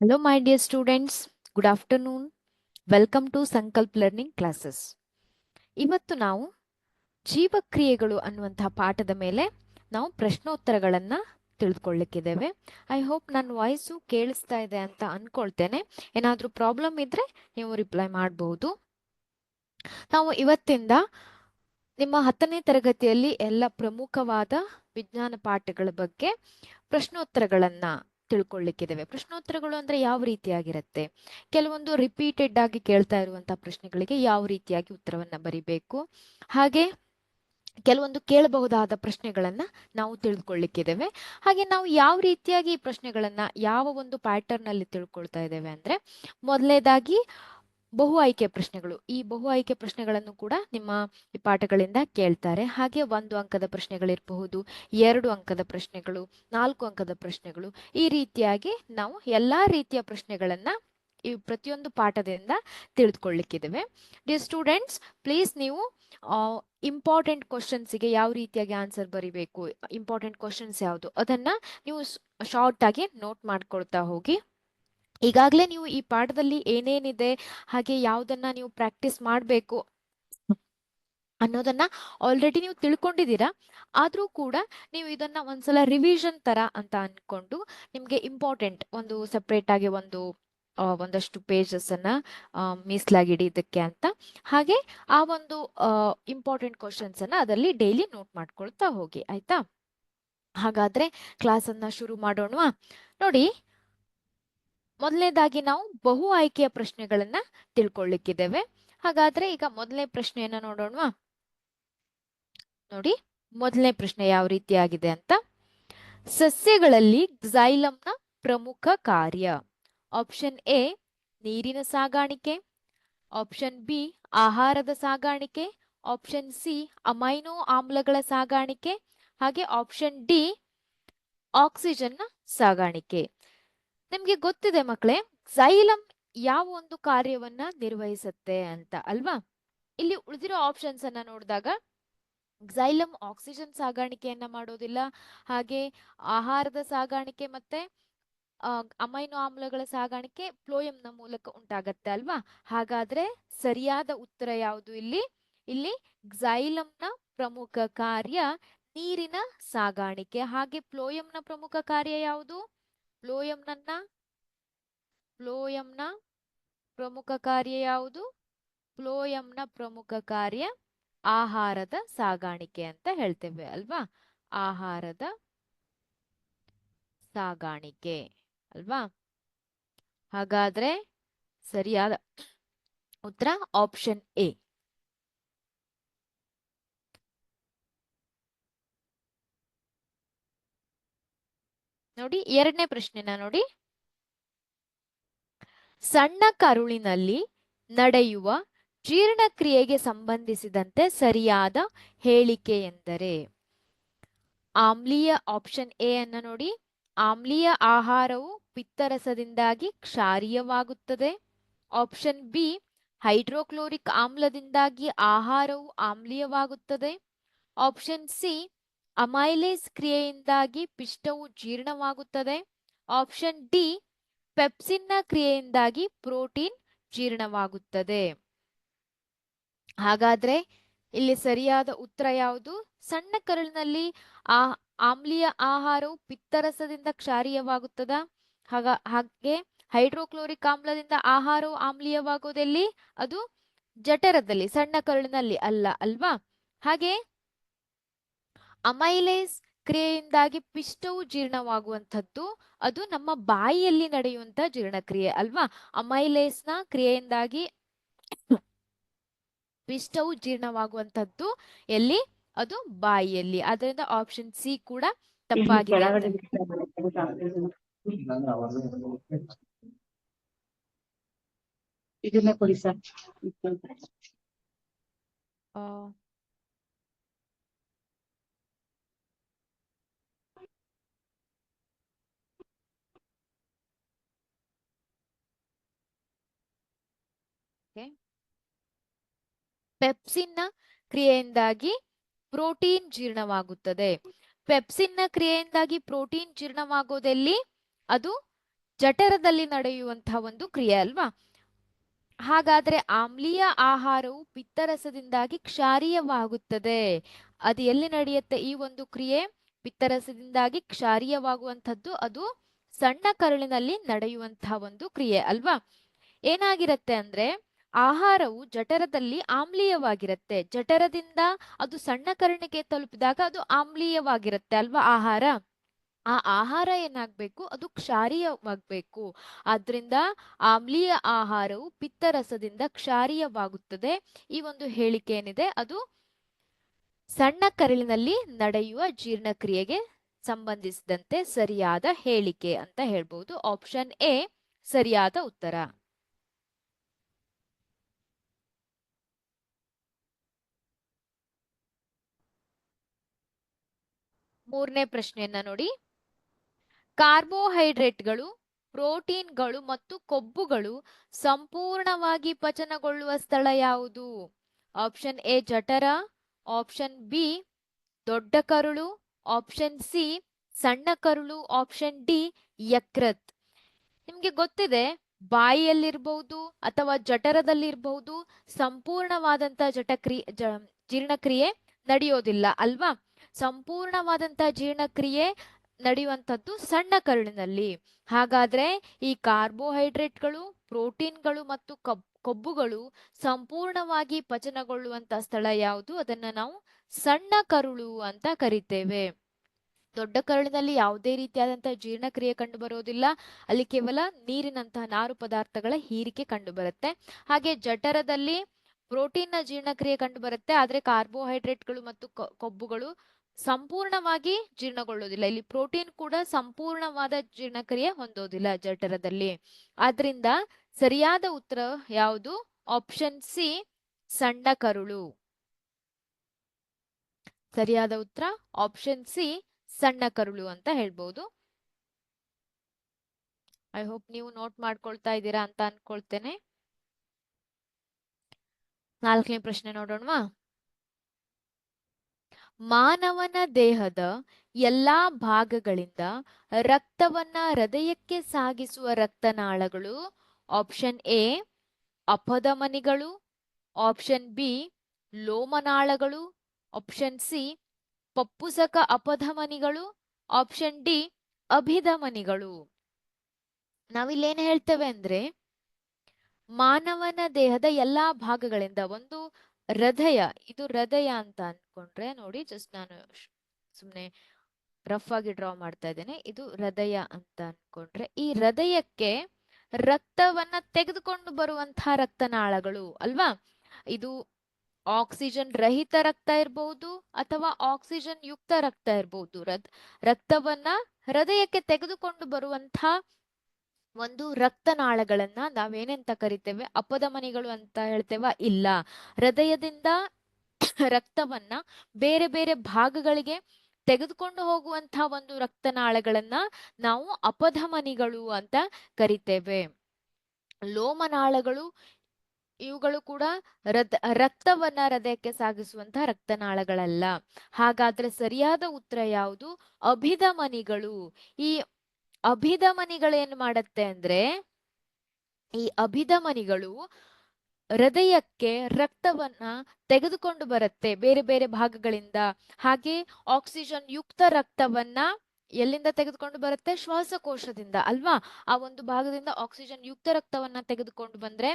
Hello, my dear students. Good afternoon. Welcome to ಸಂಕಲ್ಪ learning classes. ಇವತ್ತು ನಾವು ಜೀವಕ್ರಿಯೆಗಳು ಅನ್ನುವಂತಹ ಪಾಠದ ಮೇಲೆ ನಾವು ಪ್ರಶ್ನೋತ್ತರಗಳನ್ನ ತಿಳಿದುಕೊಳ್ಳಿಕ್ಕಿದ್ದೇವೆ. ಐ ಹೋಪ್ ನನ್ನ ವಾಯ್ಸು ಕೇಳಿಸ್ತಾ ಇದೆ ಅಂತ ಅನ್ಕೊಳ್ತೇನೆ. ಏನಾದರೂ ಪ್ರಾಬ್ಲಮ್ ಇದ್ರೆ ನೀವು ರಿಪ್ಲೈ ಮಾಡಬಹುದು. ನಾವು ಇವತ್ತಿಂದ ನಿಮ್ಮ 10ನೇ ತರಗತಿಯಲ್ಲಿ ಎಲ್ಲ ಪ್ರಮುಖವಾದ ವಿಜ್ಞಾನ ಪಾಠಗಳ ಬಗ್ಗೆ ಪ್ರಶ್ನೋತ್ತರಗಳನ್ನ ತಿಳ್ಕೊಳ್ಳಿಕ್ಕಿದ್ದೇವೆ. ಪ್ರಶ್ನೋತ್ತರಗಳು ಅಂದ್ರೆ ಯಾವ ರೀತಿಯಾಗಿರುತ್ತೆ, ಕೆಲವೊಂದು ರಿಪೀಟೆಡ್ ಆಗಿ ಕೇಳ್ತಾ ಇರುವಂತಹ ಪ್ರಶ್ನೆಗಳಿಗೆ ಯಾವ ರೀತಿಯಾಗಿ ಉತ್ತರವನ್ನ ಬರಿಬೇಕು, ಹಾಗೆ ಕೆಲವೊಂದು ಕೇಳಬಹುದಾದ ಪ್ರಶ್ನೆಗಳನ್ನ ನಾವು ತಿಳ್ಕೊಳ್ಳಿಕ್ಕಿದ್ದೇವೆ. ಹಾಗೆ ನಾವು ಯಾವ ರೀತಿಯಾಗಿ ಈ ಪ್ರಶ್ನೆಗಳನ್ನ ಯಾವ ಒಂದು ಪ್ಯಾಟರ್ನ್ ಅಲ್ಲಿ ತಿಳ್ಕೊಳ್ತಾ ಇದ್ದೇವೆ ಅಂದ್ರೆ, ಮೊದಲನೇದಾಗಿ ಬಹು ಆಯ್ಕೆ ಪ್ರಶ್ನೆಗಳು. ಈ ಬಹು ಆಯ್ಕೆ ಪ್ರಶ್ನೆಗಳನ್ನು ಕೂಡ ನಿಮ್ಮ ಈ ಪಾಠಗಳಿಂದ ಕೇಳ್ತಾರೆ. ಹಾಗೆ 1 ಅಂಕದ ಪ್ರಶ್ನೆಗಳಿರಬಹುದು, 2 ಅಂಕದ ಪ್ರಶ್ನೆಗಳು, 4 ಅಂಕದ ಪ್ರಶ್ನೆಗಳು, ಈ ರೀತಿಯಾಗಿ ನಾವು ಎಲ್ಲಾ ರೀತಿಯ ಪ್ರಶ್ನೆಗಳನ್ನ ಈ ಪ್ರತಿಯೊಂದು ಪಾಠದಿಂದ ತಿಳಿದುಕೊಳ್ಳಿಕ್ಕಿದ್ದೇವೆ. ಡಿಯರ್ ಸ್ಟೂಡೆಂಟ್ಸ್, ಪ್ಲೀಸ್ ನೀವು ಇಂಪಾರ್ಟೆಂಟ್ ಕ್ವಶನ್ಸ್ಗೆ ಯಾವ ರೀತಿಯಾಗಿ ಆನ್ಸರ್ ಬರಿಬೇಕು, ಇಂಪಾರ್ಟೆಂಟ್ ಕ್ವಶನ್ಸ್ ಯಾವುದು ಅದನ್ನ ನೀವು ಶಾರ್ಟ್ ಆಗಿ ನೋಟ್ ಮಾಡ್ಕೊಳ್ತಾ ಹೋಗಿ. ಈಗಾಗಲೇ ನೀವು ಈ ಪಾಠದಲ್ಲಿ ಏನೇನಿದೆ ಹಾಗೆ ಯಾವುದನ್ನ ನೀವು ಪ್ರಾಕ್ಟೀಸ್ ಮಾಡಬೇಕು ಅನ್ನೋದನ್ನ ಆಲ್ರೆಡಿ ನೀವು ತಿಳ್ಕೊಂಡಿದ್ದೀರಾ. ಆದ್ರೂ ಕೂಡ ನೀವು ಇದನ್ನ ಒಂದ್ಸಲ ರಿವಿಷನ್ ತರ ಅಂತ ಅನ್ಕೊಂಡು ನಿಮ್ಗೆ ಇಂಪಾರ್ಟೆಂಟ್ ಒಂದು ಸೆಪರೇಟ್ ಆಗಿ ಒಂದಷ್ಟು ಪೇಜಸ್ ಅನ್ನ ಮೀಸಲಾಗಿಡಿ ಇದಕ್ಕೆ ಅಂತ. ಹಾಗೆ ಆ ಒಂದು ಇಂಪಾರ್ಟೆಂಟ್ ಕ್ವಶನ್ಸ್ ಅನ್ನ ಅದರಲ್ಲಿ ಡೈಲಿ ನೋಟ್ ಮಾಡ್ಕೊಳ್ತಾ ಹೋಗಿ, ಆಯ್ತಾ? ಹಾಗಾದ್ರೆ ಕ್ಲಾಸ್ ಅನ್ನ ಶುರು ಮಾಡೋಣವಾ? ನೋಡಿ, ಮೊದಲನೇದಾಗಿ ನಾವು ಬಹು ಆಯ್ಕೆಯ ಪ್ರಶ್ನೆಗಳನ್ನ ತಿಳ್ಕೊಳ್ಳಿಕ್ಕಿದ್ದೇವೆ. ಹಾಗಾದ್ರೆ ಈಗ ಮೊದಲನೇ ಪ್ರಶ್ನೆಯನ್ನ ನೋಡೋಣವಾ? ನೋಡಿ, ಮೊದಲನೇ ಪ್ರಶ್ನೆ ಯಾವ ರೀತಿಯಾಗಿದೆ ಅಂತ. ಸಸ್ಯಗಳಲ್ಲಿ ಗ್ಸೈಲಂನ ಪ್ರಮುಖ ಕಾರ್ಯ. ಆಪ್ಷನ್ ಎ ನೀರಿನ ಸಾಗಾಣಿಕೆ, ಆಪ್ಷನ್ ಬಿ ಆಹಾರದ ಸಾಗಾಣಿಕೆ, ಆಪ್ಷನ್ ಸಿ ಅಮೈನೋ ಆಮ್ಲಗಳ ಸಾಗಾಣಿಕೆ, ಹಾಗೆ ಆಪ್ಷನ್ ಡಿ ಆಕ್ಸಿಜನ್ ಸಾಗಾಣಿಕೆ. ನಿಮ್ಗೆ ಗೊತ್ತಿದೆ ಮಕ್ಕಳೇ, ಝೈಲಮ್ ಯಾವ ಒಂದು ಕಾರ್ಯವನ್ನ ನಿರ್ವಹಿಸುತ್ತೆ ಅಂತ ಅಲ್ವಾ? ಇಲ್ಲಿ ಉಳಿದಿರೋ ಆಪ್ಷನ್ಸ್ ಅನ್ನ ನೋಡಿದಾಗ ಝೈಲಮ್ ಆಕ್ಸಿಜನ್ ಸಾಗಾಣಿಕೆಯನ್ನ ಮಾಡೋದಿಲ್ಲ, ಹಾಗೆ ಆಹಾರದ ಸಾಗಾಣಿಕೆ ಮತ್ತೆ ಅಮೈನೋ ಆಮ್ಲಗಳ ಸಾಗಾಣಿಕೆ ಫ್ಲೋಯಂನ ಮೂಲಕ ಉಂಟಾಗತ್ತೆ ಅಲ್ವಾ? ಹಾಗಾದ್ರೆ ಸರಿಯಾದ ಉತ್ತರ ಯಾವುದು ಇಲ್ಲಿ? ಇಲ್ಲಿ ಝೈಲಮ್ನ ಪ್ರಮುಖ ಕಾರ್ಯ ನೀರಿನ ಸಾಗಾಣಿಕೆ. ಹಾಗೆ ಫ್ಲೋಯಂನ ಪ್ರಮುಖ ಕಾರ್ಯ ಯಾವುದು? ಫ್ಲೋಯಂನ ಪ್ರಮುಖ ಕಾರ್ಯ ಯಾವುದು? ಫ್ಲೋಯಂನ ಪ್ರಮುಖ ಕಾರ್ಯ ಆಹಾರದ ಸಾಗಾಣಿಕೆ ಅಂತ ಹೇಳ್ತೇವೆ ಅಲ್ವಾ? ಆಹಾರದ ಸಾಗಾಣಿಕೆ ಅಲ್ವಾ? ಹಾಗಾದ್ರೆ ಸರಿಯಾದ ಉತ್ತರ ಆಪ್ಷನ್ ಎ. ನೋಡಿ, ಎರಡನೇ ಪ್ರಶ್ನೆನ ನೋಡಿ. ಸಣ್ಣ ಕರುಳಿನಲ್ಲಿ ನಡೆಯುವ ಜೀರ್ಣಕ್ರಿಯೆಗೆ ಸಂಬಂಧಿಸಿದಂತೆ ಸರಿಯಾದ ಹೇಳಿಕೆ ಎಂದರೆ? ಆಮ್ಲೀಯ, ಆಪ್ಷನ್ ಎ ಅನ್ನ ನೋಡಿ. ಆಮ್ಲೀಯ ಆಹಾರವು ಪಿತ್ತರಸದಿಂದಾಗಿ ಕ್ಷಾರೀಯವಾಗುತ್ತದೆ. ಆಪ್ಷನ್ ಬಿ ಹೈಡ್ರೋಕ್ಲೋರಿಕ್ ಆಮ್ಲದಿಂದಾಗಿ ಆಹಾರವು ಆಮ್ಲೀಯವಾಗುತ್ತದೆ. ಆಪ್ಷನ್ ಸಿ ಅಮೈಲೇಸ್ ಕ್ರಿಯೆಯಿಂದಾಗಿ ಪಿಷ್ಟವು ಜೀರ್ಣವಾಗುತ್ತದೆ. ಆಪ್ಷನ್ ಡಿ ಪೆಪ್ಸಿನ್ನ ಕ್ರಿಯೆಯಿಂದಾಗಿ ಪ್ರೋಟೀನ್ ಜೀರ್ಣವಾಗುತ್ತದೆ. ಹಾಗಾದ್ರೆ ಇಲ್ಲಿ ಸರಿಯಾದ ಉತ್ತರ ಯಾವುದು? ಸಣ್ಣ ಕರುಳಿನಲ್ಲಿ ಆಮ್ಲೀಯ ಆಹಾರವು ಪಿತ್ತರಸದಿಂದ ಕ್ಷಾರೀಯವಾಗುತ್ತದ. ಹಾಗೆ ಹೈಡ್ರೋಕ್ಲೋರಿಕ್ ಆಮ್ಲದಿಂದ ಆಹಾರವು ಆಮ್ಲೀಯವಾಗುವುದೆಲ್ಲಿ? ಅದು ಜಠರದಲ್ಲಿ, ಸಣ್ಣ ಕರುಳಿನಲ್ಲಿ ಅಲ್ಲ ಅಲ್ವಾ? ಹಾಗೆ ಅಮೈಲೇಸ್ ಕ್ರಿಯೆಯಿಂದಾಗಿ ಪಿಷ್ಟವು ಜೀರ್ಣವಾಗುವಂಥದ್ದು ಅದು ನಮ್ಮ ಬಾಯಿಯಲ್ಲಿ ನಡೆಯುವಂತ ಜೀರ್ಣಕ್ರಿಯೆ ಅಲ್ವಾ? ಅಮೈಲೇಸ್ನ ಕ್ರಿಯೆಯಿಂದಾಗಿ ಪಿಷ್ಟವು ಜೀರ್ಣವಾಗುವಂಥದ್ದು ಎಲ್ಲಿ? ಅದು ಬಾಯಿಯಲ್ಲಿ. ಅದರಿಂದ ಆಪ್ಷನ್ ಸಿ ಕೂಡ ತಪ್ಪಾಗಿದೆ ಅಂತ. ಇದನ್ನ ಕೊಡಿ ಸರ್. ಪೆಪ್ಸಿನ್ನ ಕ್ರಿಯೆಯಿಂದಾಗಿ ಪ್ರೋಟೀನ್ ಜೀರ್ಣವಾಗುತ್ತದೆ. ಪೆಪ್ಸಿನ್ನ ಕ್ರಿಯೆಯಿಂದಾಗಿ ಪ್ರೋಟೀನ್ ಜೀರ್ಣವಾಗೋದೆಲ್ಲಿ? ಅದು ಜಠರದಲ್ಲಿ ನಡೆಯುವಂತಹ ಒಂದು ಕ್ರಿಯೆ ಅಲ್ವಾ. ಹಾಗಾದ್ರೆ ಆಮ್ಲೀಯ ಆಹಾರವು ಪಿತ್ತರಸದಿಂದಾಗಿ ಕ್ಷಾರೀಯವಾಗುತ್ತದೆ. ಅದು ಎಲ್ಲಿ ನಡೆಯುತ್ತೆ ಈ ಒಂದು ಕ್ರಿಯೆ? ಪಿತ್ತರಸದಿಂದಾಗಿ ಕ್ಷಾರೀಯವಾಗುವಂಥದ್ದು ಅದು ಸಣ್ಣ ಕರುಳಿನಲ್ಲಿ ನಡೆಯುವಂತಹ ಒಂದು ಕ್ರಿಯೆ ಅಲ್ವಾ. ಏನಾಗಿರತ್ತೆ ಅಂದ್ರೆ ಆಹಾರವು ಜಠರದಲ್ಲಿ ಆಮ್ಲೀಯವಾಗಿರುತ್ತೆ, ಜಠರದಿಂದ ಅದು ಸಣ್ಣ ಕರುಳಿಗೆ ತಲುಪಿದಾಗ ಅದು ಆಮ್ಲೀಯವಾಗಿರುತ್ತೆ ಅಲ್ವಾ ಆಹಾರ. ಆ ಆಹಾರ ಏನಾಗ್ಬೇಕು, ಅದು ಕ್ಷಾರೀಯವಾಗಬೇಕು. ಆದ್ರಿಂದ ಆಮ್ಲೀಯ ಆಹಾರವು ಪಿತ್ತರಸದಿಂದ ಕ್ಷಾರೀಯವಾಗುತ್ತದೆ. ಈ ಒಂದು ಹೇಳಿಕೆ ಏನಿದೆ ಅದು ಸಣ್ಣ ಕರುಳಿನಲ್ಲಿ ನಡೆಯುವ ಜೀರ್ಣಕ್ರಿಯೆಗೆ ಸಂಬಂಧಿಸಿದಂತೆ ಸರಿಯಾದ ಹೇಳಿಕೆ ಅಂತ ಹೇಳ್ಬೋದು. ಆಪ್ಷನ್ ಎ ಸರಿಯಾದ ಉತ್ತರ. ಮೂರನೇ ಪ್ರಶ್ನೆಯನ್ನ ನೋಡಿ. ಕಾರ್ಬೋಹೈಡ್ರೇಟ್ಗಳು, ಪ್ರೋಟೀನ್ಗಳು ಮತ್ತು ಕೊಬ್ಬುಗಳು ಸಂಪೂರ್ಣವಾಗಿ ಪಚನಗೊಳ್ಳುವ ಸ್ಥಳ ಯಾವುದು? ಆಪ್ಷನ್ ಎ ಜಠರ, ಆಪ್ಷನ್ ಬಿ ದೊಡ್ಡ ಕರುಳು, ಆಪ್ಷನ್ ಸಿ ಸಣ್ಣ ಕರುಳು, ಆಪ್ಷನ್ ಡಿ ಯಕೃತ್. ನಿಮ್ಗೆ ಗೊತ್ತಿದೆ, ಬಾಯಿಯಲ್ಲಿರ್ಬಹುದು ಅಥವಾ ಜಠರದಲ್ಲಿರ್ಬಹುದು ಸಂಪೂರ್ಣವಾದಂತ ಜೀರ್ಣಕ್ರಿಯೆ ನಡೆಯೋದಿಲ್ಲ ಅಲ್ವಾ. ಸಂಪೂರ್ಣವಾದಂತ ಜೀರ್ಣಕ್ರಿಯೆ ನಡೆಯುವಂಥದ್ದು ಸಣ್ಣ ಕರುಳಿನಲ್ಲಿ. ಹಾಗಾದ್ರೆ ಈ ಕಾರ್ಬೋಹೈಡ್ರೇಟ್ಗಳು, ಪ್ರೋಟೀನ್ಗಳು ಮತ್ತು ಕೊಬ್ಬುಗಳು ಸಂಪೂರ್ಣವಾಗಿ ಪಚನಗೊಳ್ಳುವಂತ ಸ್ಥಳ ಯಾವುದು? ಅದನ್ನ ನಾವು ಸಣ್ಣ ಕರುಳು ಅಂತ ಕರಿತೇವೆ. ದೊಡ್ಡ ಕರುಳಿನಲ್ಲಿ ಯಾವುದೇ ರೀತಿಯಾದಂತಹ ಜೀರ್ಣಕ್ರಿಯೆ ಕಂಡು ಬರೋದಿಲ್ಲ. ಅಲ್ಲಿ ಕೇವಲ ನೀರಿನಂತಹ ನಾರು ಪದಾರ್ಥಗಳ ಹೀರಿಕೆ ಕಂಡು ಬರುತ್ತೆ. ಹಾಗೆ ಜಠರದಲ್ಲಿ ಪ್ರೋಟೀನ್ ನ ಜೀರ್ಣಕ್ರಿಯೆ ಕಂಡು ಬರುತ್ತೆ, ಆದ್ರೆ ಕಾರ್ಬೋಹೈಡ್ರೇಟ್ಗಳು ಮತ್ತು ಕೊಬ್ಬುಗಳು ಸಂಪೂರ್ಣವಾಗಿ ಜೀರ್ಣಗೊಳ್ಳೋದಿಲ್ಲ. ಇಲ್ಲಿ ಪ್ರೋಟೀನ್ ಕೂಡ ಸಂಪೂರ್ಣವಾದ ಜೀರ್ಣಕ್ರಿಯೆ ಹೊಂದೋದಿಲ್ಲ ಜಠರದಲ್ಲಿ. ಆದ್ರಿಂದ ಸರಿಯಾದ ಉತ್ತರ ಯಾವುದು? ಆಪ್ಷನ್ ಸಿ ಸಣ್ಣ ಕರುಳು. ಸರಿಯಾದ ಉತ್ತರ ಆಪ್ಷನ್ ಸಿ ಸಣ್ಣ ಕರುಳು ಅಂತ ಹೇಳ್ಬೋದು. ಐ ಹೋಪ್ ನೀವು ನೋಟ್ ಮಾಡ್ಕೊಳ್ತಾ ಇದ್ದೀರಾ ಅಂತ ಅನ್ಕೊಳ್ತೇನೆ. 4ನೇ ಪ್ರಶ್ನೆ ನೋಡೋಣವಾ. ಮಾನವನ ದೇಹದ ಎಲ್ಲಾ ಭಾಗಗಳಿಂದ ರಕ್ತವನ್ನ ಹೃದಯಕ್ಕೆ ಸಾಗಿಸುವ ರಕ್ತನಾಳಗಳು ಆಪ್ಷನ್ ಎ ಅಪಧಮನಿಗಳು, ಆಪ್ಷನ್ ಬಿ ಲೋಮನಾಳಗಳು, ಆಪ್ಷನ್ ಸಿ ಪಪ್ಪುಸಕ ಅಪಧಮನಿಗಳು, ಆಪ್ಷನ್ ಡಿ ಅಭಿಧಮನಿಗಳು. ನಾವಿಲ್ಲೇನ್ ಹೇಳ್ತೇವೆ ಅಂದ್ರೆ ಮಾನವನ ದೇಹದ ಎಲ್ಲಾ ಭಾಗಗಳಿಂದ ಒಂದು ಹೃದಯ, ಇದು ಹೃದಯ ಅಂತ ಅನ್ಕೊಂಡ್ರೆ ನೋಡಿ, ಜಸ್ಟ್ ನಾನು ಸುಮ್ನೆ ರಫ್ ಆಗಿ ಡ್ರಾ ಮಾಡ್ತಾ ಇದ್ದೇನೆ. ಇದು ಹೃದಯ ಅಂತ ಅನ್ಕೊಂಡ್ರೆ ಈ ಹೃದಯಕ್ಕೆ ರಕ್ತವನ್ನ ತೆಗೆದುಕೊಂಡು ಬರುವಂತಹ ರಕ್ತನಾಳಗಳು ಅಲ್ವಾ. ಇದು ಆಕ್ಸಿಜನ್ ರಹಿತ ರಕ್ತ ಇರಬಹುದು ಅಥವಾ ಆಕ್ಸಿಜನ್ ಯುಕ್ತ ರಕ್ತ ಇರಬಹುದು. ರಕ್ತವನ್ನ ಹೃದಯಕ್ಕೆ ತೆಗೆದುಕೊಂಡು ಬರುವಂತಹ ಒಂದು ರಕ್ತನಾಳಗಳನ್ನ ನಾವೇನೆಂತ ಕರಿತೇವೆ? ಅಪಧಮನಿಗಳು ಅಂತ ಹೇಳ್ತೇವ? ಇಲ್ಲ, ಹೃದಯದಿಂದ ರಕ್ತವನ್ನ ಬೇರೆ ಬೇರೆ ಭಾಗಗಳಿಗೆ ತೆಗೆದುಕೊಂಡು ಹೋಗುವಂತಹ ಒಂದು ರಕ್ತನಾಳಗಳನ್ನ ನಾವು ಅಪಧಮನಿಗಳು ಅಂತ ಕರಿತೇವೆ. ಲೋಮನಾಳಗಳು ಇವುಗಳು ಕೂಡ ರಕ್ತವನ್ನ ಹೃದಯಕ್ಕೆ ಸಾಗಿಸುವಂತಹ ರಕ್ತನಾಳಗಳಲ್ಲ. ಹಾಗಾದ್ರೆ ಸರಿಯಾದ ಉತ್ತರ ಯಾವುದು? ಅಭಿಧಮನಿಗಳು. ಈ ಅಭಿಧಮನಿಗಳೇನು ಮಾಡತ್ತೆ ಅಂದ್ರೆ ಈ ಅಭಿಧಮನಿಗಳು ಹೃದಯಕ್ಕೆ ರಕ್ತವನ್ನ ತೆಗೆದುಕೊಂಡು ಬರುತ್ತೆ ಬೇರೆ ಬೇರೆ ಭಾಗಗಳಿಂದ. ಹಾಗೆ ಆಕ್ಸಿಜನ್ ಯುಕ್ತ ರಕ್ತವನ್ನ ಎಲ್ಲಿಂದ ತೆಗೆದುಕೊಂಡು ಬರುತ್ತೆ? ಶ್ವಾಸಕೋಶದಿಂದ ಅಲ್ವಾ. ಆ ಒಂದು ಭಾಗದಿಂದ ಆಕ್ಸಿಜನ್ ಯುಕ್ತ ರಕ್ತವನ್ನ ತೆಗೆದುಕೊಂಡು ಬಂದ್ರೆ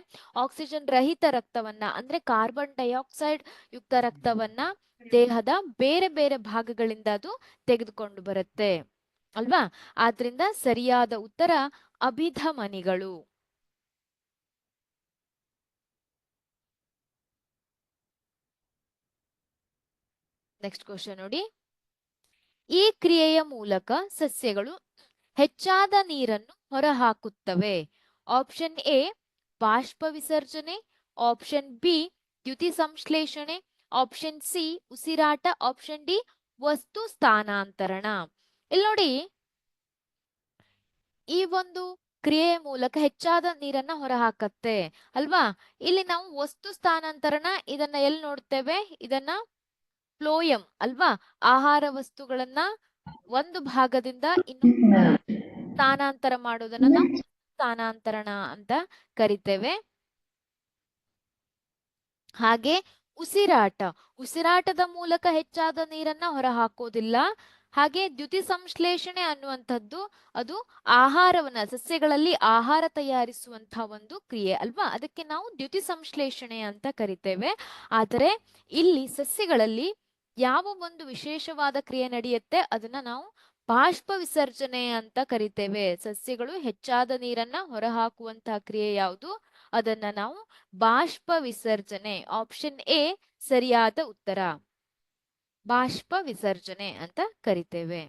ಆಕ್ಸಿಜನ್ ರಹಿತ ರಕ್ತವನ್ನ ಅಂದ್ರೆ ಕಾರ್ಬನ್ ಡೈಆಕ್ಸೈಡ್ ಯುಕ್ತ ರಕ್ತವನ್ನ ದೇಹದ ಬೇರೆ ಬೇರೆ ಭಾಗಗಳಿಂದ ಅದು ತೆಗೆದುಕೊಂಡು ಬರುತ್ತೆ ಅಲ್ವಾ. ಆದ್ರಿಂದ ಸರಿಯಾದ ಉತ್ತರ ಅಭಿಧಮನಿಗಳು. ನೆಕ್ಸ್ಟ್ ಕ್ವಶನ್ ನೋಡಿ. ಈ ಕ್ರಿಯೆಯ ಮೂಲಕ ಸಸ್ಯಗಳು ಹೆಚ್ಚಾದ ನೀರನ್ನು ಹೊರಹಾಕುತ್ತವೆ. ಆಪ್ಷನ್ ಎ ಬಾಷ್ಪ ವಿಸರ್ಜನೆ, ಆಪ್ಷನ್ ಬಿ ದ್ಯುತಿ ಸಂಶ್ಲೇಷಣೆ, ಆಪ್ಷನ್ ಸಿ ಉಸಿರಾಟ, ಆಪ್ಷನ್ ಡಿ ವಸ್ತು ಸ್ಥಾನಾಂತರಣ. ಇಲ್ಲಿ ನೋಡಿ, ಈ ಒಂದು ಕ್ರಿಯೆಯ ಮೂಲಕ ಹೆಚ್ಚಾದ ನೀರನ್ನ ಹೊರಹಾಕತ್ತೆ ಅಲ್ವಾ. ಇಲ್ಲಿ ನಾವು ವಸ್ತು ಸ್ಥಾನಾಂತರಣ ಇದನ್ನ ಎಲ್ಲಿ ನೋಡ್ತೇವೆ? ಇದನ್ನ ಫ್ಲೋಯಂ ಅಲ್ವಾ. ಆಹಾರ ವಸ್ತುಗಳನ್ನ ಒಂದು ಭಾಗದಿಂದ ಸ್ಥಾನಾಂತರ ಮಾಡೋದನ್ನ ನಾವು ಸ್ಥಾನಾಂತರಣ ಅಂತ ಕರಿತೇವೆ. ಹಾಗೆ ಉಸಿರಾಟದ ಮೂಲಕ ಹೆಚ್ಚಾದ ನೀರನ್ನ ಹೊರಹಾಕೋದಿಲ್ಲ. ಹಾಗೆ ದ್ಯುತಿ ಸಂಶ್ಲೇಷಣೆ ಅನ್ನುವಂಥದ್ದು ಅದು ಸಸ್ಯಗಳಲ್ಲಿ ಆಹಾರ ತಯಾರಿಸುವಂತಹ ಒಂದು ಕ್ರಿಯೆ ಅಲ್ವಾ, ಅದಕ್ಕೆ ನಾವು ದ್ಯುತಿ ಸಂಶ್ಲೇಷಣೆ ಅಂತ ಕರಿತೇವೆ. ಆದರೆ ಇಲ್ಲಿ ಸಸ್ಯಗಳಲ್ಲಿ ಯಾವ ಒಂದು ವಿಶೇಷವಾದ ಕ್ರಿಯೆ ನಡೆಯುತ್ತೆ ಅದನ್ನ ನಾವು ಬಾಷ್ಪ ವಿಸರ್ಜನೆ ಅಂತ ಕರಿತೇವೆ. ಸಸ್ಯಗಳು ಹೆಚ್ಚಾದ ನೀರನ್ನ ಹೊರಹಾಕುವಂತಹ ಕ್ರಿಯೆ ಯಾವುದು, ಅದನ್ನ ನಾವು ಬಾಷ್ಪ ವಿಸರ್ಜನೆ, ಆಪ್ಷನ್ ಎ ಸರಿಯಾದ ಉತ್ತರ, ಬಾಷ್ಪ ವಿಸರ್ಜನೆ ಅಂತ ಕರಿತೇವೆ.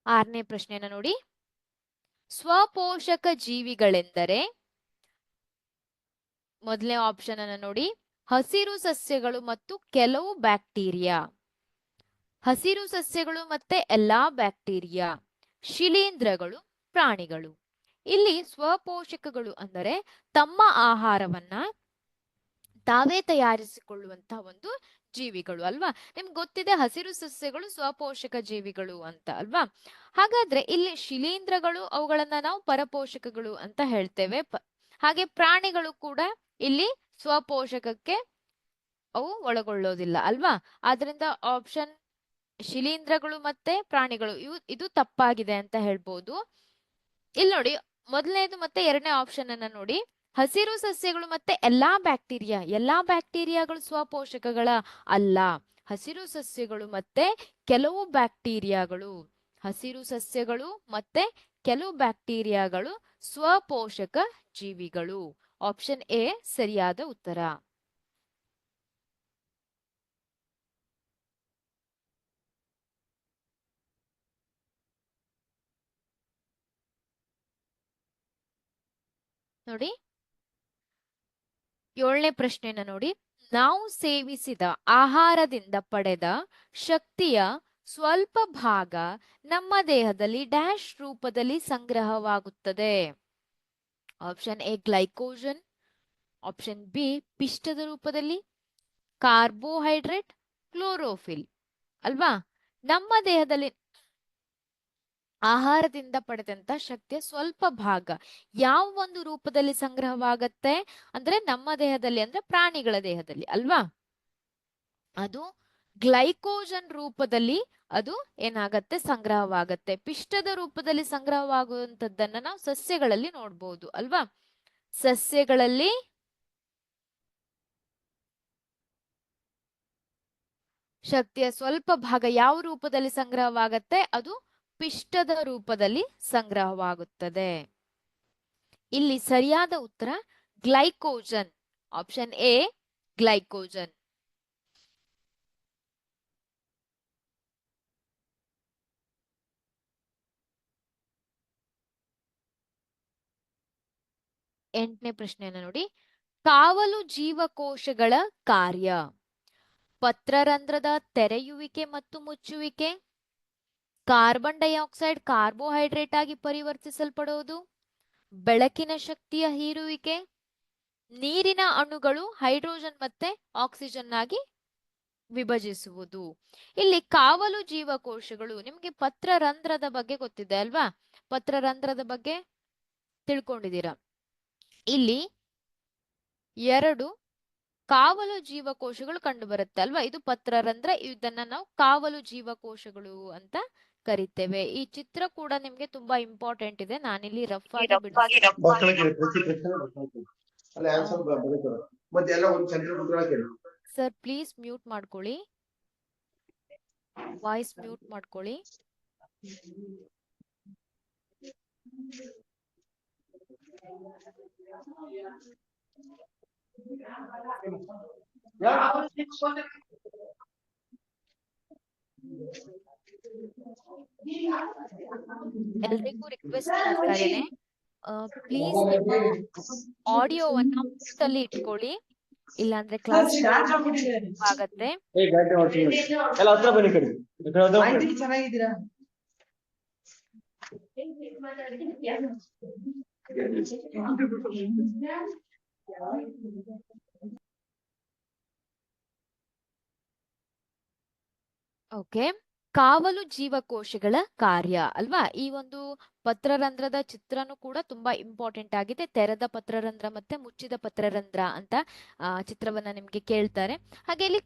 ಆರನೇ ಪ್ರಶ್ನೆನ ನೋಡಿ. ಸ್ವಪೋಷಕ ಜೀವಿಗಳೆಂದರೆ, ಮೊದಲನೇ ಆಪ್ಷನ್ ಅನ್ನ ನೋಡಿ, ಹಸಿರು ಸಸ್ಯಗಳು ಮತ್ತು ಕೆಲವು ಬ್ಯಾಕ್ಟೀರಿಯಾ. ಹಸಿರು ಸಸ್ಯಗಳು ಮತ್ತೆ ಎಲ್ಲಾ ಬ್ಯಾಕ್ಟೀರಿಯಾ, ಶಿಲೀಂಧ್ರಗಳು, ಪ್ರಾಣಿಗಳು. ಇಲ್ಲಿ ಸ್ವಪೋಷಕಗಳು ಅಂದರೆ ತಮ್ಮ ಆಹಾರವನ್ನ ತಾವೇ ತಯಾರಿಸಿಕೊಳ್ಳುವಂತಹ ಒಂದು ಜೀವಿಗಳು ಅಲ್ವಾ. ನಿಮ್ಗೆ ಗೊತ್ತಿದೆ ಹಸಿರು ಸಸ್ಯಗಳು ಸ್ವಪೋಷಕ ಜೀವಿಗಳು ಅಂತ ಅಲ್ವಾ. ಹಾಗಾದ್ರೆ ಇಲ್ಲಿ ಶಿಲೀಂಧ್ರಗಳು ಅವುಗಳನ್ನ ನಾವು ಪರಪೋಷಕಗಳು ಅಂತ ಹೇಳ್ತೇವೆ. ಹಾಗೆ ಪ್ರಾಣಿಗಳು ಕೂಡ ಇಲ್ಲಿ ಸ್ವಪೋಷಕಕ್ಕೆ ಅವು ಒಳಗೊಳ್ಳೋದಿಲ್ಲ ಅಲ್ವಾ. ಆದ್ರಿಂದ ಆಪ್ಷನ್ ಶಿಲೀಂಧ್ರಗಳು ಮತ್ತೆ ಪ್ರಾಣಿಗಳು ಇದು ತಪ್ಪಾಗಿದೆ ಅಂತ ಹೇಳ್ಬೋದು. ಇಲ್ಲಿ ನೋಡಿ, ಮೊದಲನೇದು ಮತ್ತೆ ಎರಡನೇ ಆಪ್ಷನ್ ಅನ್ನ ನೋಡಿ. ಹಸಿರು ಸಸ್ಯಗಳು ಮತ್ತೆ ಎಲ್ಲಾ ಬ್ಯಾಕ್ಟೀರಿಯಾಗಳು ಸ್ವಪೋಷಕಗಳ ಅಲ್ಲ. ಹಸಿರು ಸಸ್ಯಗಳು ಮತ್ತೆ ಕೆಲವು ಬ್ಯಾಕ್ಟೀರಿಯಾಗಳು, ಹಸಿರು ಸಸ್ಯಗಳು ಮತ್ತೆ ಕೆಲವು ಬ್ಯಾಕ್ಟೀರಿಯಾಗಳು ಸ್ವಪೋಷಕ ಜೀವಿಗಳು. ಆಪ್ಷನ್ ಎ ಸರಿಯಾದ ಉತ್ತರ. ನೋಡಿ, ಏಳನೇ ಪ್ರಶ್ನೆನ ನೋಡಿ. ನಾವು ಸೇವಿಸಿದ ಆಹಾರದಿಂದ ಪಡೆದ ಶಕ್ತಿಯ ಸ್ವಲ್ಪ ಭಾಗ ನಮ್ಮ ದೇಹದಲ್ಲಿ ಡ್ಯಾಶ್ ರೂಪದಲ್ಲಿ ಸಂಗ್ರಹವಾಗುತ್ತದೆ. Option A glycogen, option B ಪಿಷ್ಟದ ರೂಪದಲ್ಲಿ, ಕಾರ್ಬೋಹೈಡ್ರೇಟ್, ಕ್ಲೋರೋಫಿಲ್ ಅಲ್ವಾ. ನಮ್ಮ ದೇಹದಲ್ಲಿ ಆಹಾರದಿಂದ ಪಡೆದಂತ ಶಕ್ತಿಯ ಸ್ವಲ್ಪ ಭಾಗ ಯಾವ ಒಂದು ರೂಪದಲ್ಲಿ ಸಂಗ್ರಹವಾಗತ್ತೆ ಅಂದ್ರೆ ನಮ್ಮ ದೇಹದಲ್ಲಿ ಅಂದ್ರೆ ಪ್ರಾಣಿಗಳ ದೇಹದಲ್ಲಿ ಅಲ್ವಾ, ಅದು ಗ್ಲೈಕೋಜನ್ ರೂಪದಲ್ಲಿ ಅದು ಏನಾಗತ್ತೆ ಸಂಗ್ರಹವಾಗತ್ತೆ. ಪಿಷ್ಟದ ರೂಪದಲ್ಲಿ ಸಂಗ್ರಹವಾಗುವಂತದ್ದನ್ನ ನಾವು ಸಸ್ಯಗಳಲ್ಲಿ ನೋಡ್ಬೋದು ಅಲ್ವಾ. ಸಸ್ಯಗಳಲ್ಲಿ ಶಕ್ತಿಯ ಸ್ವಲ್ಪ ಭಾಗ ಯಾವ ರೂಪದಲ್ಲಿ ಸಂಗ್ರಹವಾಗತ್ತೆ, ಅದು ಪಿಷ್ಟದ ರೂಪದಲ್ಲಿ ಸಂಗ್ರಹವಾಗುತ್ತದೆ. ಇಲ್ಲಿ ಸರಿಯಾದ ಉತ್ತರ ಗ್ಲೈಕೋಜನ್, ಆಪ್ಷನ್ ಎ ಗ್ಲೈಕೋಜನ್. ಎಂಟನೇ ಪ್ರಶ್ನೆಯನ್ನ ನೋಡಿ. ಕಾವಲು ಜೀವಕೋಶಗಳ ಕಾರ್ಯ: ಪತ್ರರಂಧ್ರದ ತೆರೆಯುವಿಕೆ ಮತ್ತು ಮುಚ್ಚುವಿಕೆ, ಕಾರ್ಬನ್ ಡೈಆಕ್ಸೈಡ್ ಕಾರ್ಬೋಹೈಡ್ರೇಟ್ ಆಗಿ ಪರಿವರ್ತಿಸಲ್ಪಡುವುದು, ಬೆಳಕಿನ ಶಕ್ತಿಯ ಹೀರುವಿಕೆ, ನೀರಿನ ಅಣುಗಳು ಹೈಡ್ರೋಜನ್ ಮತ್ತೆ ಆಕ್ಸಿಜನ್ ಆಗಿ ವಿಭಜಿಸುವುದು. ಇಲ್ಲಿ ಕಾವಲು ಜೀವಕೋಶಗಳು, ನಿಮ್ಗೆ ಪತ್ರರಂಧ್ರದ ಬಗ್ಗೆ ಗೊತ್ತಿದೆ ಅಲ್ವಾ, ಪತ್ರರಂಧ್ರದ ಬಗ್ಗೆ ತಿಳ್ಕೊಂಡಿದ್ದೀರಾ. ಇಲ್ಲಿ ಎರಡು ಕಾವಲು ಜೀವಕೋಶಗಳು ಕಂಡು ಬರುತ್ತೆ ಅಲ್ವಾ, ಇದು ಪತ್ರರಂಧ್ರ, ಇದನ್ನ ನಾವು ಕಾವಲು ಜೀವಕೋಶಗಳು ಅಂತ ಕರಿತೇವೆ. ಈ ಚಿತ್ರ ಕೂಡ ನಿಮ್ಗೆ ತುಂಬಾ ಇಂಪಾರ್ಟೆಂಟ್ ಇದೆ, ನಾನಿಲ್ಲಿ ರಫ್ ಆಗಿ ಸರ್ ಪ್ಲೀಸ್ ಮ್ಯೂಟ್ ಮಾಡ್ಕೊಳ್ಳಿ, ವಾಯ್ಸ್ ಮ್ಯೂಟ್ ಮಾಡ್ಕೊಳ್ಳಿ. ಎಲ್ರಿಗೂ ರಿಕ್ವೆಸ್ಟ್ ಮಾಡ್ತಾ ಇದ್ದೇನೆ, ಪ್ಲೀಸ್ ನಿಮ್ಮ ಆಡಿಯೋವನ್ನ ಮ್ಯೂಟ್ ಅಲ್ಲಿ ಇಟ್ಕೊಳ್ಳಿ, ಇಲ್ಲಾಂದ್ರೆ ಕ್ಲಾಸ್ ಆಗತ್ತೆ. ಚೆನ್ನಾಗಿದ್ದೀರಾ? ಓಕೆ. ಕಾವಲು ಜೀವಕೋಶಗಳ ಕಾರ್ಯ ಅಲ್ವಾ? ಈ ಒಂದು ಪತ್ರರಂಧ್ರದ ಚಿತ್ರನೂ ಕೂಡ ತುಂಬಾ ಇಂಪಾರ್ಟೆಂಟ್ ಆಗಿದೆ. ತೆರೆದ ಪತ್ರರಂಧ್ರ ಮತ್ತೆ ಮುಚ್ಚಿದ ಪತ್ರರಂಧ್ರ ಅಂತ ಚಿತ್ರವನ್ನ ನಿಮ್ಗೆ ಕೇಳ್ತಾರೆ. ಹಾಗೆ ಇಲ್ಲಿ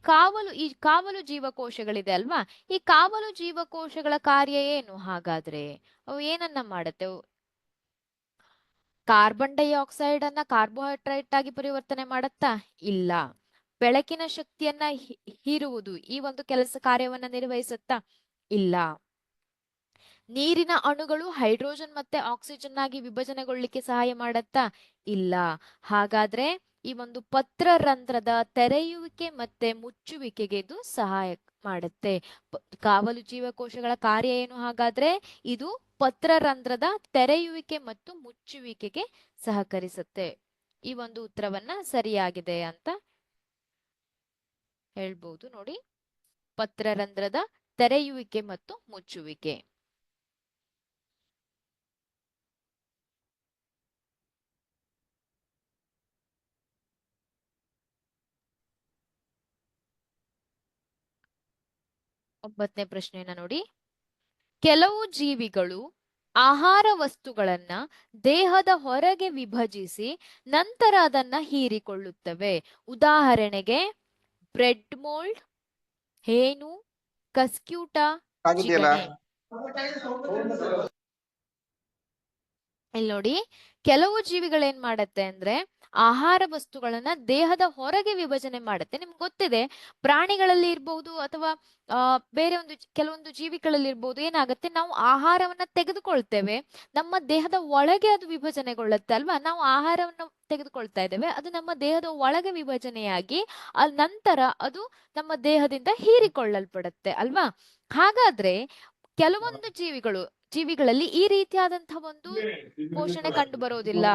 ಈ ಕಾವಲು ಜೀವಕೋಶಗಳಿದೆ ಅಲ್ವಾ? ಈ ಕಾವಲು ಜೀವಕೋಶಗಳ ಕಾರ್ಯ ಏನು ಹಾಗಾದ್ರೆ? ಅವು ಏನನ್ನ ಮಾಡುತ್ತೆ? ಕಾರ್ಬನ್ ಡೈಆಕ್ಸೈಡ್ ಅನ್ನ ಕಾರ್ಬೋಹೈಡ್ರೇಟ್ ಆಗಿ ಪರಿವರ್ತನೆ ಮಾಡತ್ತಾ? ಇಲ್ಲ. ಬೆಳಕಿನ ಶಕ್ತಿಯನ್ನ ಹೀರುವುದು ಈ ಒಂದು ಕೆಲಸ ಕಾರ್ಯವನ್ನ ನಿರ್ವಹಿಸುತ್ತಾ? ಇಲ್ಲ. ನೀರಿನ ಅಣುಗಳು ಹೈಡ್ರೋಜನ್ ಮತ್ತೆ ಆಕ್ಸಿಜನ್ ಆಗಿ ವಿಭಜನೆಗೊಳ್ಳಿಕ್ಕೆ ಸಹಾಯ ಮಾಡತ್ತಾ? ಇಲ್ಲ. ಹಾಗಾದ್ರೆ ಈ ಒಂದು ಪತ್ರರಂಧ್ರದ ತೆರೆಯುವಿಕೆ ಮತ್ತೆ ಮುಚ್ಚುವಿಕೆಗೆ ಇದು ಸಹಾಯ ಮಾಡುತ್ತೆ. ಕಾವಲು ಜೀವಕೋಶಗಳ ಕಾರ್ಯ ಏನು ಹಾಗಾದ್ರೆ? ಇದು ಪತ್ರರಂಧ್ರದ ತೆರೆಯುವಿಕೆ ಮತ್ತು ಮುಚ್ಚುವಿಕೆಗೆ ಸಹಕರಿಸುತ್ತೆ. ಈ ಒಂದು ಉತ್ತರವನ್ನ ಸರಿಯಾಗಿದೆ ಅಂತ ಹೇಳ್ಬಹುದು ನೋಡಿ. ಪತ್ರರಂಧ್ರದ ತೆರೆಯುವಿಕೆ ಮತ್ತು ಮುಚ್ಚುವಿಕೆ. ಒಂಬತ್ತನೇ ಪ್ರಶ್ನೆಯನ್ನ ನೋಡಿ. ಕೆಲವು ಜೀವಿಗಳು ಆಹಾರ ವಸ್ತುಗಳನ್ನ ದೇಹದ ಹೊರಗೆ ವಿಭಜಿಸಿ ನಂತರ ಅದನ್ನ ಹೀರಿಕೊಳ್ಳುತ್ತವೆ. ಉದಾಹರಣೆಗೆ ಬ್ರೆಡ್ ಮೋಲ್ಡ್, ಹೇನು, ಕಸ್ಕ್ಯೂಟ, ಜಿಗಣೆ. ಇಲ್ಲಿ ನೋಡಿ, ಕೆಲವು ಜೀವಿಗಳೇನ್ ಮಾಡತ್ತೆ ಅಂದ್ರೆ ಆಹಾರ ವಸ್ತುಗಳನ್ನ ದೇಹದ ಹೊರಗೆ ವಿಭಜನೆ ಮಾಡುತ್ತೆ. ನಿಮ್ಗೆ ಗೊತ್ತಿದೆ, ಪ್ರಾಣಿಗಳಲ್ಲಿ ಇರ್ಬಹುದು ಅಥವಾ ಬೇರೆ ಕೆಲವೊಂದು ಜೀವಿಗಳಲ್ಲಿ ಇರ್ಬಹುದು, ಏನಾಗುತ್ತೆ, ನಾವು ಆಹಾರವನ್ನ ತೆಗೆದುಕೊಳ್ತೇವೆ, ನಮ್ಮ ದೇಹದ ಒಳಗೆ ಅದು ವಿಭಜನೆಗೊಳ್ಳುತ್ತೆ ಅಲ್ವಾ? ನಾವು ಆಹಾರವನ್ನು ತೆಗೆದುಕೊಳ್ತಾ ಇದ್ದೇವೆ, ಅದು ನಮ್ಮ ದೇಹದ ಒಳಗೆ ವಿಭಜನೆಯಾಗಿ ನಂತರ ಅದು ನಮ್ಮ ದೇಹದಿಂದ ಹೀರಿಕೊಳ್ಳಲ್ಪಡುತ್ತೆ ಅಲ್ವಾ? ಹಾಗಾದ್ರೆ ಕೆಲವೊಂದು ಜೀವಿಗಳಲ್ಲಿ ಈ ರೀತಿಯಾದಂತಹ ಒಂದು ಪೋಷಣೆ ಕಂಡು ಬರೋದಿಲ್ಲ.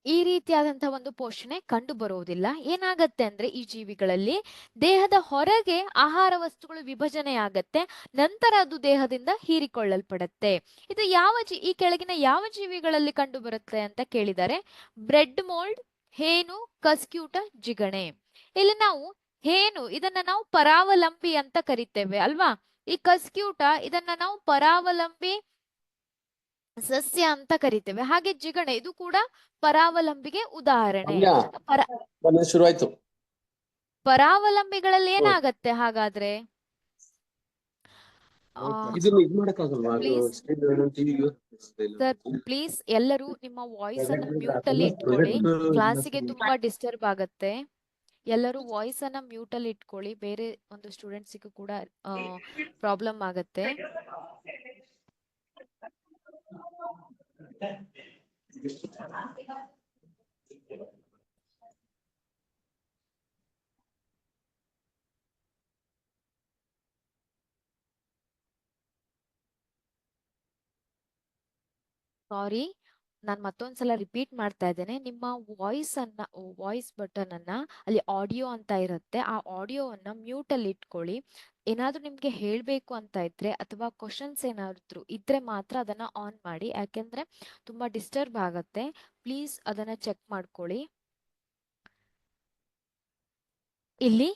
ಈ ರೀತಿಯಾದಂತಹ ಒಂದು ಪೋಷಣೆ ಕಂಡು ಬರುವುದಿಲ್ಲ. ಏನಾಗತ್ತೆ ಅಂದ್ರೆ ಈ ಜೀವಿಗಳಲ್ಲಿ ದೇಹದ ಹೊರಗೆ ಆಹಾರ ವಸ್ತುಗಳು ವಿಭಜನೆ ಆಗತ್ತೆ, ನಂತರ ಅದು ದೇಹದಿಂದ ಹೀರಿಕೊಳ್ಳಲ್ಪಡತ್ತೆ. ಇದು ಈ ಕೆಳಗಿನ ಯಾವ ಜೀವಿಗಳಲ್ಲಿ ಕಂಡು ಬರುತ್ತೆ ಅಂತ ಕೇಳಿದರೆ ಬ್ರೆಡ್ ಮೋಲ್ಡ್, ಹೇನು, ಕಸ್ಕ್ಯೂಟ, ಜಿಗಣೆ. ಇಲ್ಲಿ ನಾವು ಹೇನು ಇದನ್ನ ನಾವು ಪರಾವಲಂಬಿ ಅಂತ ಕರಿತೇವೆ ಅಲ್ವಾ? ಈ ಕಸ್ಕ್ಯೂಟ ಇದನ್ನ ನಾವು ಪರಾವಲಂಬಿ ಸಸ್ಯ ಅಂತ ಕರಿತೇವೆ. ಹಾಗೆ ಜಿಗಣೆ ಇದು ಕೂಡ ಪರಾವಲಂಬಿಗೆ ಉದಾಹರಣೆ. ಶುರುವಾಯ್ತು. ಪರಾವಲಂಬಿಗಳಲ್ಲಿ ಏನಾಗತ್ತೆ ಹಾಗಾದ್ರೆ? ಸರ್ ಪ್ಲೀಸ್ ಎಲ್ಲರೂ ನಿಮ್ಮ ವಾಯ್ಸ್ ಅನ್ನ ಮ್ಯೂಟ್ ಅಲ್ಲಿ ಇಟ್ಕೊಳ್ಳಿ, ಕ್ಲಾಸಿಗೆ ತುಂಬಾ ಡಿಸ್ಟರ್ಬ್ ಆಗತ್ತೆ. ಎಲ್ಲರೂ ವಾಯ್ಸ್ ಅನ್ನ ಮ್ಯೂಟ್ ಅಲ್ಲಿ ಇಟ್ಕೊಳ್ಳಿ, ಬೇರೆ ಒಂದು ಸ್ಟೂಡೆಂಟ್ಸಿಗೂ ಕೂಡ ಪ್ರಾಬ್ಲಮ್ ಆಗತ್ತೆ. ಸಾರಿ, ನಾನು ಮತ್ತೊಂದ್ಸಲ ರಿಪೀಟ್ ಮಾಡ್ತಾ ಇದ್ದೇನೆ. ನಿಮ್ಮ ವಾಯ್ಸ್ ಬಟನ್ ಅನ್ನ ಅಲ್ಲಿ ಆಡಿಯೋ ಅಂತ ಇರುತ್ತೆ, ಆ ಆಡಿಯೋವನ್ನ ಮ್ಯೂಟ್ ಅಲ್ಲಿ ಇಟ್ಕೊಳ್ಳಿ. ಏನಾದ್ರೂ ನಿಮ್ಗೆ ಹೇಳ್ಬೇಕು ಅಂತ ಇದ್ರೆ ಅಥವಾ ಕ್ವಶನ್ಸ್ ಏನಾದ್ರು ಇದ್ರೆ ಮಾತ್ರ ಅದನ್ನ ಆನ್ ಮಾಡಿ, ಯಾಕೆಂದ್ರೆ ತುಂಬಾ ಡಿಸ್ಟರ್ಬ್ ಆಗತ್ತೆ. ಪ್ಲೀಸ್ ಅದನ್ನ ಚೆಕ್ ಮಾಡ್ಕೊಳ್ಳಿ. ಇಲ್ಲಿ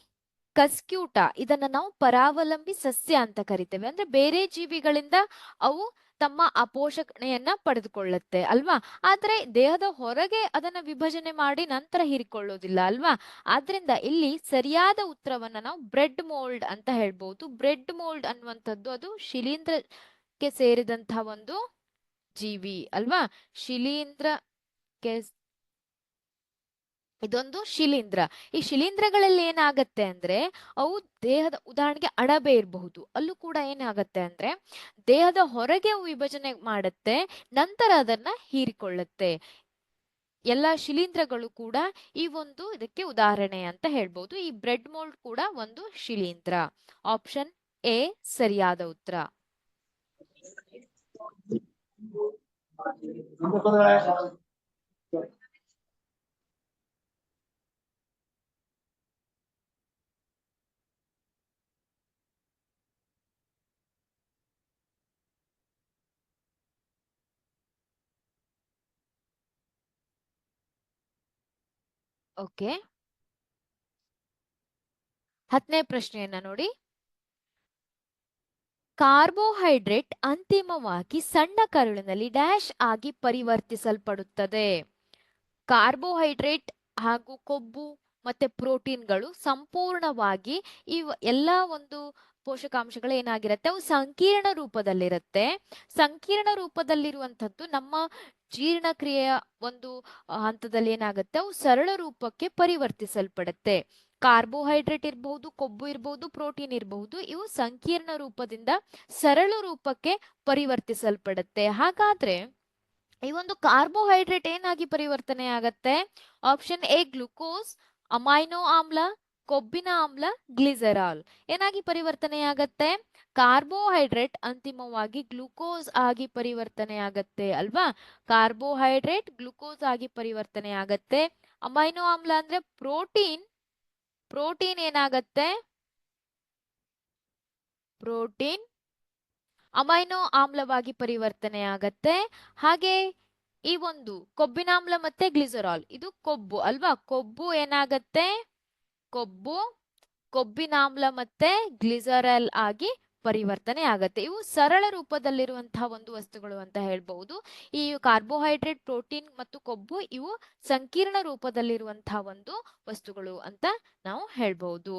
ಕಸ್ಕ್ಯೂಟ ಇದನ್ನ ನಾವು ಪರಾವಲಂಬಿ ಸಸ್ಯ ಅಂತ ಕರಿತೇವೆ. ಅಂದ್ರೆ ಬೇರೆ ಜೀವಿಗಳಿಂದ ಅವು ತಮ್ಮ ಪೋಷಣೆಯನ್ನ ಪಡೆದುಕೊಳ್ಳುತ್ತೆ ಅಲ್ವಾ? ಆದ್ರೆ ದೇಹದ ಹೊರಗೆ ಅದನ್ನ ವಿಭಜನೆ ಮಾಡಿ ನಂತರ ಹೀರಿಕೊಳ್ಳೋದಿಲ್ಲ ಅಲ್ವಾ? ಆದ್ರಿಂದ ಇಲ್ಲಿ ಸರಿಯಾದ ಉತ್ತರವನ್ನ ನಾವು ಬ್ರೆಡ್ ಮೋಲ್ಡ್ ಅಂತ ಹೇಳ್ಬಹುದು. ಬ್ರೆಡ್ ಮೋಲ್ಡ್ ಅನ್ನುವಂಥದ್ದು ಅದು ಶಿಲೀಂಧ್ರಕ್ಕೆ ಸೇರಿದಂತಹ ಒಂದು ಜೀವಿ ಅಲ್ವಾ? ಇದೊಂದು ಶಿಲೀಂಧ್ರ. ಈ ಶಿಲೀಂಧ್ರಗಳಲ್ಲಿ ಏನಾಗತ್ತೆ ಅಂದ್ರೆ ಅವು ದೇಹದ, ಉದಾಹರಣೆಗೆ ಅಣಬೆ ಇರಬಹುದು, ಅಲ್ಲೂ ಕೂಡ ಏನಾಗತ್ತೆ ಅಂದ್ರೆ ದೇಹದ ಹೊರಗೆ ವಿಭಜನೆ ಮಾಡುತ್ತೆ, ನಂತರ ಅದನ್ನ ಹೀರಿಕೊಳ್ಳುತ್ತೆ. ಎಲ್ಲ ಶಿಲೀಂಧ್ರಗಳು ಕೂಡ ಈ ಒಂದು ಇದಕ್ಕೆ ಉದಾಹರಣೆ ಅಂತ ಹೇಳ್ಬಹುದು. ಈ ಬ್ರೆಡ್ ಮೋಲ್ಡ್ ಕೂಡ ಒಂದು ಶಿಲೀಂಧ್ರ. ಆಪ್ಷನ್ ಎ ಸರಿಯಾದ ಉತ್ತರ. ಓಕೆ, 10ನೇ ಪ್ರಶ್ನೆಯನ್ನ ನೋಡಿ. ಕಾರ್ಬೋಹೈಡ್ರೇಟ್ ಅಂತಿಮವಾಗಿ ಸಣ್ಣ ಕರುಳಿನಲ್ಲಿ ಡ್ಯಾಶ್ ಆಗಿ ಪರಿವರ್ತಿಸಲ್ಪಡುತ್ತದೆ. ಕಾರ್ಬೋಹೈಡ್ರೇಟ್ ಹಾಗೂ ಕೊಬ್ಬು ಮತ್ತೆ ಪ್ರೋಟೀನ್ಗಳು ಸಂಪೂರ್ಣವಾಗಿ ಎಲ್ಲ ಒಂದು ಪೋಷಕಾಂಶಗಳು ಏನಾಗಿರುತ್ತೆ, ಅವು ಸಂಕೀರ್ಣ ರೂಪದಲ್ಲಿರುತ್ತೆ. ಸಂಕೀರ್ಣ ರೂಪದಲ್ಲಿರುವಂತದ್ದು ನಮ್ಮ ಜೀರ್ಣಕ್ರಿಯೆಯ ಒಂದು ಹಂತದಲ್ಲಿ ಏನಾಗುತ್ತೆ, ಅವು ಸರಳ ರೂಪಕ್ಕೆ ಪರಿವರ್ತಿಸಲ್ಪಡುತ್ತೆ. ಕಾರ್ಬೋಹೈಡ್ರೇಟ್ ಇರಬಹುದು, ಕೊಬ್ಬು ಇರಬಹುದು, ಪ್ರೋಟೀನ್ ಇರಬಹುದು, ಇವು ಸಂಕೀರ್ಣ ರೂಪದಿಂದ ಸರಳ ರೂಪಕ್ಕೆ ಪರಿವರ್ತಿಸಲ್ಪಡುತ್ತೆ. ಹಾಗಾದ್ರೆ ಈ ಒಂದು ಕಾರ್ಬೋಹೈಡ್ರೇಟ್ ಏನಾಗಿ ಪರಿವರ್ತನೆ ಆಗತ್ತೆ? ಆಪ್ಷನ್ ಎ ಗ್ಲುಕೋಸ್, ಅಮೈನೋ ಆಮ್ಲ, ಕೊಬ್ಬಿನ ಆಮ್ಲ, ಗ್ಲಿಸರಾಲ್ ಏನಾಗಿ ಪರಿವರ್ತನೆ ಆಗತ್ತೆ? ಕಾರ್ಬೋಹೈಡ್ರೇಟ್ ಅಂತಿಮವಾಗಿ ಗ್ಲುಕೋಸ್ ಆಗಿ ಪರಿವರ್ತನೆ ಆಗತ್ತೆ ಅಲ್ವಾ? ಕಾರ್ಬೋಹೈಡ್ರೇಟ್ ಗ್ಲುಕೋಸ್ ಆಗಿ ಪರಿವರ್ತನೆ ಆಗತ್ತೆ. ಅಮೈನೋ ಆಮ್ಲ ಅಂದ್ರೆ ಪ್ರೋಟೀನ್ ಏನಾಗತ್ತೆ? ಪ್ರೋಟೀನ್ ಅಮೈನೋ ಆಮ್ಲವಾಗಿ ಪರಿವರ್ತನೆ ಆಗತ್ತೆ. ಹಾಗೆ ಈ ಒಂದು ಕೊಬ್ಬಿನಾಮ್ಲ ಮತ್ತೆ ಗ್ಲಿಸರಾಲ್ ಇದು ಕೊಬ್ಬು ಅಲ್ವಾ? ಕೊಬ್ಬು ಏನಾಗತ್ತೆ? ಕೊಬ್ಬಿನಾಮ್ಲ ಮತ್ತೆ ಗ್ಲಿಸರಾಲ್ ಆಗಿ ಪರಿವರ್ತನೆ ಆಗತ್ತೆ. ಇವು ಸರಳ ರೂಪದಲ್ಲಿರುವಂತಹ ಒಂದು ವಸ್ತುಗಳು ಅಂತ ಹೇಳ್ಬಹುದು. ಈ ಕಾರ್ಬೋಹೈಡ್ರೇಟ್, ಪ್ರೋಟೀನ್ ಮತ್ತು ಕೊಬ್ಬು ಇವು ಸಂಕೀರ್ಣ ರೂಪದಲ್ಲಿರುವಂತಹ ಒಂದು ವಸ್ತುಗಳು ಅಂತ ನಾವು ಹೇಳ್ಬಹುದು.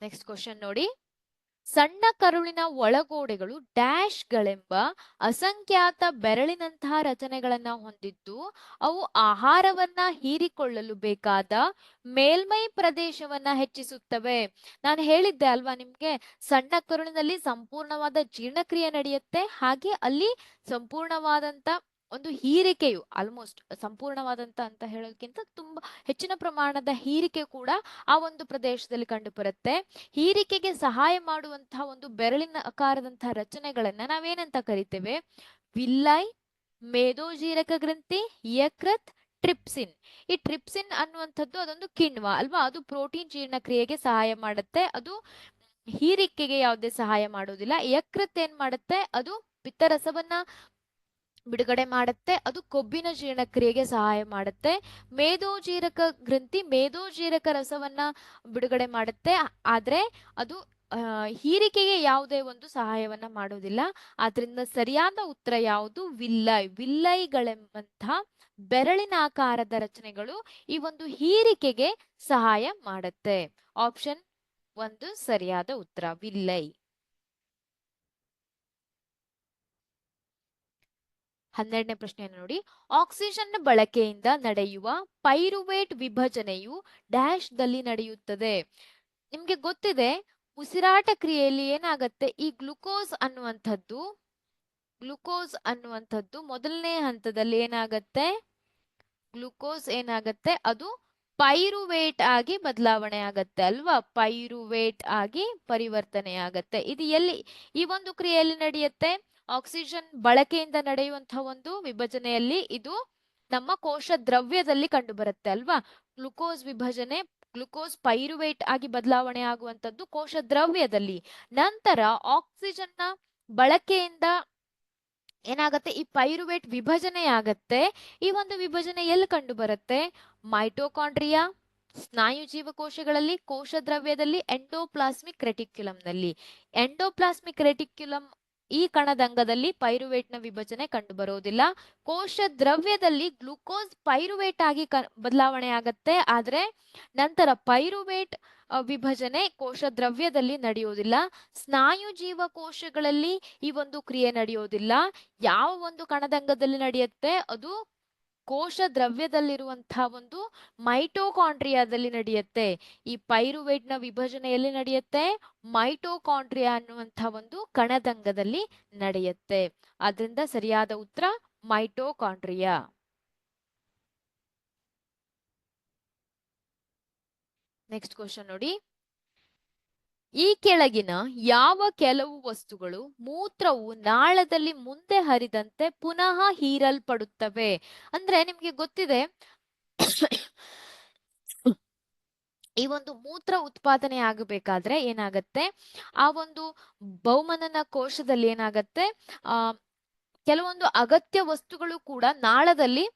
ನೆಕ್ಸ್ಟ್ ಕ್ವಶನ್ ನೋಡಿ. ಸಣ್ಣ ಕರುಳಿನ ಒಳಗೋಡೆಗಳು ಡ್ಯಾಶ್ಗಳೆಂಬ ಅಸಂಖ್ಯಾತ ಬೆರಳಿನಂತಹ ರಚನೆಗಳನ್ನ ಹೊಂದಿದ್ದು ಅವು ಆಹಾರವನ್ನ ಹೀರಿಕೊಳ್ಳಲು ಬೇಕಾದ ಮೇಲ್ಮೈ ಪ್ರದೇಶವನ್ನ ಹೆಚ್ಚಿಸುತ್ತವೆ. ನಾನು ಹೇಳಿದ್ದೆ ಅಲ್ವಾ ನಿಮ್ಗೆ, ಸಣ್ಣ ಕರುಳಿನಲ್ಲಿ ಸಂಪೂರ್ಣವಾದ ಜೀರ್ಣಕ್ರಿಯೆ ನಡೆಯುತ್ತೆ. ಹಾಗೆ ಅಲ್ಲಿ ಸಂಪೂರ್ಣವಾದಂತ ಒಂದು ಹೀರಿಕೆಯು, ಆಲ್ಮೋಸ್ಟ್ ಸಂಪೂರ್ಣವಾದಂತ ಅಂತ ಹೇಳೋದಕ್ಕಿಂತ ತುಂಬಾ ಹೆಚ್ಚಿನ ಪ್ರಮಾಣದ ಹೀರಿಕೆ ಕೂಡ ಆ ಒಂದು ಪ್ರದೇಶದಲ್ಲಿ ಕಂಡು ಬರುತ್ತೆ. ಹೀರಿಕೆಗೆ ಸಹಾಯ ಮಾಡುವಂತಹ ಒಂದು ಬೆರಳಿನ ಆಕಾರದಂತಹ ರಚನೆಗಳನ್ನ ನಾವೇನಂತ ಕರಿತೇವೆ? ವಿಲ್ಲೈ, ಮೇದೋಜೀರಕ ಗ್ರಂಥಿ, ಯಕೃತ್, ಟ್ರಿಪ್ಸಿನ್. ಈ ಟ್ರಿಪ್ಸಿನ್ ಅನ್ನುವಂಥದ್ದು ಅದೊಂದು ಕಿಣ್ವ ಅಲ್ವಾ? ಅದು ಪ್ರೋಟೀನ್ ಜೀರ್ಣಕ್ರಿಯೆಗೆ ಸಹಾಯ ಮಾಡುತ್ತೆ. ಅದು ಹೀರಿಕೆಗೆ ಯಾವುದೇ ಸಹಾಯ ಮಾಡೋದಿಲ್ಲ. ಯಕೃತ್ ಏನ್ ಮಾಡುತ್ತೆ? ಅದು ಪಿತ್ತರಸವನ್ನ ಬಿಡುಗಡೆ ಮಾಡುತ್ತೆ. ಅದು ಕೊಬ್ಬಿನ ಜೀರ್ಣಕ್ರಿಯೆಗೆ ಸಹಾಯ ಮಾಡುತ್ತೆ. ಮೇದೋಜೀರಕ ಗ್ರಂಥಿ ಮೇದೋಜೀರಕ ರಸವನ್ನ ಬಿಡುಗಡೆ ಮಾಡುತ್ತೆ. ಆದ್ರೆ ಅದು ಹೀರಿಕೆಗೆ ಯಾವುದೇ ಒಂದು ಸಹಾಯವನ್ನ ಮಾಡೋದಿಲ್ಲ. ಆದ್ರಿಂದ ಸರಿಯಾದ ಉತ್ತರ ಯಾವುದು? ವಿಲ್ಲೈಗಳೆಂಬಂತಹ ಬೆರಳಿನ ಆಕಾರದ ರಚನೆಗಳು ಈ ಒಂದು ಹೀರಿಕೆಗೆ ಸಹಾಯ ಮಾಡುತ್ತೆ. ಆಪ್ಷನ್ 1 ಸರಿಯಾದ ಉತ್ತರ, ವಿಲ್ಲೈ. 12ನೇ ಪ್ರಶ್ನೆಯನ್ನು ನೋಡಿ. ಆಕ್ಸಿಜನ್ ಬಳಕೆಯಿಂದ ನಡೆಯುವ ಪೈರುವೇಟ್ ವಿಭಜನೆಯು ಡ್ಯಾಶ್ ದಲ್ಲಿ ನಡೆಯುತ್ತದೆ. ನಿಮ್ಗೆ ಗೊತ್ತಿದೆ, ಉಸಿರಾಟ ಕ್ರಿಯೆಯಲ್ಲಿ ಏನಾಗತ್ತೆ, ಈ ಗ್ಲುಕೋಸ್ ಅನ್ನುವಂಥದ್ದು ಮೊದಲನೇ ಹಂತದಲ್ಲಿ ಏನಾಗತ್ತೆ, ಅದು ಪೈರುವೇಟ್ ಆಗಿ ಬದಲಾವಣೆ ಆಗತ್ತೆ ಅಲ್ವಾ? ಪೈರುವೇಟ್ ಆಗಿ ಪರಿವರ್ತನೆ ಆಗತ್ತೆ. ಇದು ಎಲ್ಲಿ ಈ ಒಂದು ಕ್ರಿಯೆಯಲ್ಲಿ ನಡೆಯುತ್ತೆ? ಆಕ್ಸಿಜನ್ ಬಳಕೆಯಿಂದ ನಡೆಯುವಂತಹ ಒಂದು ವಿಭಜನೆಯಲ್ಲಿ ಇದು ನಮ್ಮ ಕೋಶ ದ್ರವ್ಯದಲ್ಲಿ ಕಂಡು ಬರುತ್ತೆ ಅಲ್ವಾ? ಗ್ಲುಕೋಸ್ ಪೈರುವೇಟ್ ಆಗಿ ಬದಲಾವಣೆ ಆಗುವಂತದ್ದು ಕೋಶ ದ್ರವ್ಯದಲ್ಲಿ. ನಂತರ ಆಕ್ಸಿಜನ್ ನ ಬಳಕೆಯಿಂದ ಏನಾಗತ್ತೆ, ಈ ಪೈರುವೇಟ್ ವಿಭಜನೆ ಆಗತ್ತೆ. ಈ ಒಂದು ವಿಭಜನೆ ಎಲ್ಲಿ ಕಂಡು ಬರುತ್ತೆ? ಮೈಟೋಕಾಂಡ್ರಿಯಾ, ಸ್ನಾಯು ಜೀವಕೋಶಗಳಲ್ಲಿ, ಕೋಶ ದ್ರವ್ಯದಲ್ಲಿ, ಎಂಡೋಪ್ಲಾಸ್ಮಿಕ್ ರೆಟಿಕ್ಯುಲಂನಲ್ಲಿ. ಎಂಡೋಪ್ಲಾಸ್ಮಿಕ್ ರೆಟಿಕ್ಯುಲಂ ಈ ಕಣದಂಗದಲ್ಲಿ ಪೈರುವೇಟ್ ನ ವಿಭಜನೆ ಕಂಡು ಬರೋದಿಲ್ಲ. ಕೋಶ ದ್ರವ್ಯದಲ್ಲಿ ಗ್ಲುಕೋಸ್ ಪೈರುವೇಟ್ ಆಗಿ ಬದಲಾವಣೆ ಆಗತ್ತೆ. ಆದ್ರೆ ನಂತರ ಪೈರುವೇಟ್ ವಿಭಜನೆ ಕೋಶ ದ್ರವ್ಯದಲ್ಲಿ ನಡೆಯೋದಿಲ್ಲ. ಸ್ನಾಯು ಜೀವಕೋಶಗಳಲ್ಲಿ ಈ ಒಂದು ಕ್ರಿಯೆ ನಡೆಯೋದಿಲ್ಲ. ಯಾವ ಒಂದು ಕಣದಂಗದಲ್ಲಿ ನಡೆಯುತ್ತೆ? ಅದು ಕೋಶ ದ್ರವ್ಯದಲ್ಲಿರುವಂತಹ ಒಂದು ಮೈಟೋಕಾಂಡ್ರಿಯಾದಲ್ಲಿ ನಡೆಯುತ್ತೆ. ಈ ಪೈರುವೇಟ್ ನ ವಿಭಜನೆಯಲ್ಲಿ ನಡೆಯುತ್ತೆ, ಮೈಟೋಕಾಂಡ್ರಿಯಾ ಅನ್ನುವಂತಹ ಒಂದು ಕಣದಂಗದಲ್ಲಿ ನಡೆಯುತ್ತೆ. ಆದ್ರಿಂದ ಸರಿಯಾದ ಉತ್ತರ ಮೈಟೋಕಾಂಡ್ರಿಯಾ. ನೆಕ್ಸ್ಟ್ ಕ್ವಶನ್ ನೋಡಿ. ಈ ಕೆಳಗಿನ ಯಾವ ಕೆಲವು ವಸ್ತುಗಳು ಮೂತ್ರವು ನಾಳದಲ್ಲಿ ಮುಂದೆ ಹರಿದಂತೆ ಪುನಃ ಹೀರಲ್ಪಡುತ್ತವೆ? ಅಂದ್ರೆ ನಿಮ್ಗೆ ಗೊತ್ತಿದೆ ಈ ಒಂದು ಮೂತ್ರ ಉತ್ಪಾದನೆ ಆಗಬೇಕಾದ್ರೆ ಏನಾಗತ್ತೆ, ಆ ಒಂದು ಬಹುಮನನ ಕೋಶದಲ್ಲಿ ಏನಾಗತ್ತೆ, ಕೆಲವೊಂದು ಅಗತ್ಯ ವಸ್ತುಗಳು ಕೂಡ ನಾಳದಲ್ಲಿ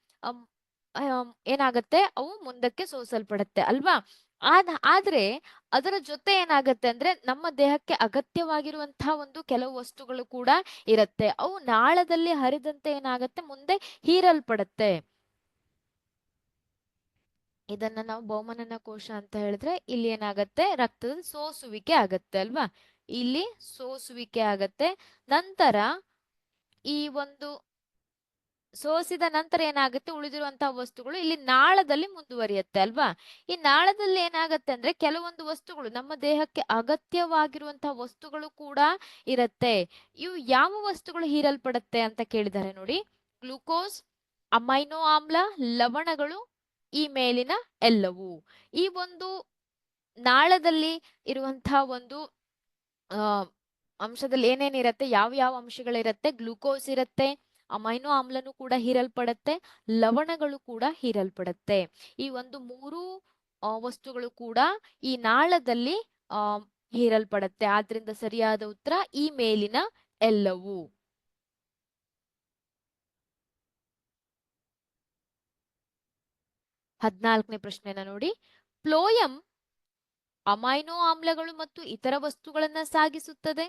ಏನಾಗತ್ತೆ, ಅವು ಮುಂದಕ್ಕೆ ಸೋಸಲ್ಪಡುತ್ತೆ ಅಲ್ವಾ? ಆದ್ರೆ ಅದರ ಜೊತೆ ಏನಾಗತ್ತೆ ಅಂದ್ರೆ ನಮ್ಮ ದೇಹಕ್ಕೆ ಅಗತ್ಯವಾಗಿರುವಂತಹ ಒಂದು ಕೆಲವು ವಸ್ತುಗಳು ಕೂಡ ಇರತ್ತೆ, ಅವು ನಾಳದಲ್ಲಿ ಹರಿದಂತೆ ಏನಾಗತ್ತೆ ಮುಂದೆ ಹೀರಲ್ಪಡುತ್ತೆ. ಇದನ್ನ ನಾವು ಬಹುಮನನ ಕೋಶ ಅಂತ ಹೇಳಿದ್ರೆ ಇಲ್ಲಿ ಏನಾಗತ್ತೆ, ರಕ್ತದ ಸೋಸುವಿಕೆ ಆಗತ್ತೆ ಅಲ್ವಾ? ಇಲ್ಲಿ ಸೋಸುವಿಕೆ ಆಗತ್ತೆ. ನಂತರ ಈ ಒಂದು ಸೋಸಿದ ನಂತರ ಏನಾಗುತ್ತೆ, ಉಳಿದಿರುವಂತಹ ವಸ್ತುಗಳು ಇಲ್ಲಿ ನಾಳದಲ್ಲಿ ಮುಂದುವರಿಯುತ್ತೆ ಅಲ್ವಾ? ಈ ನಾಳದಲ್ಲಿ ಏನಾಗತ್ತೆ ಅಂದ್ರೆ ಕೆಲವೊಂದು ವಸ್ತುಗಳು ನಮ್ಮ ದೇಹಕ್ಕೆ ಅಗತ್ಯವಾಗಿರುವಂತಹ ವಸ್ತುಗಳು ಕೂಡ ಇರತ್ತೆ. ಇವು ಯಾವ ವಸ್ತುಗಳು ಹೀರಲ್ಪಡುತ್ತೆ ಅಂತ ಕೇಳಿದ್ದಾರೆ ನೋಡಿ. ಗ್ಲೂಕೋಸ್, ಅಮೈನೋ ಆಮ್ಲ, ಲವಣಗಳು, ಈ ಮೇಲಿನ ಎಲ್ಲವೂ. ಈ ಒಂದು ನಾಳದಲ್ಲಿ ಇರುವಂತಹ ಒಂದು ಅಂಶದಲ್ಲಿ ಏನೇನಿರತ್ತೆ, ಯಾವ ಯಾವ ಅಂಶಗಳಿರತ್ತೆ? ಗ್ಲೂಕೋಸ್ ಇರತ್ತೆ, ಅಮೈನೋ ಆಮ್ಲನೂ ಕೂಡ ಹೀರಲ್ಪಡುತ್ತೆ, ಲವಣಗಳು ಕೂಡ ಹೀರಲ್ಪಡುತ್ತೆ. ಈ ಒಂದು ಮೂರು ವಸ್ತುಗಳು ಕೂಡ ಈ ನಾಳದಲ್ಲಿ ಹೀರಲ್ಪಡುತ್ತೆ. ಆದ್ರಿಂದ ಸರಿಯಾದ ಉತ್ತರ ಈ ಮೇಲಿನ ಎಲ್ಲವೂ. 14ನೇ ಪ್ರಶ್ನೆನ ನೋಡಿ. ಫ್ಲೋಯಂ ಅಮೈನೋ ಆಮ್ಲಗಳು ಮತ್ತು ಇತರ ವಸ್ತುಗಳನ್ನ ಸಾಗಿಸುತ್ತದೆ,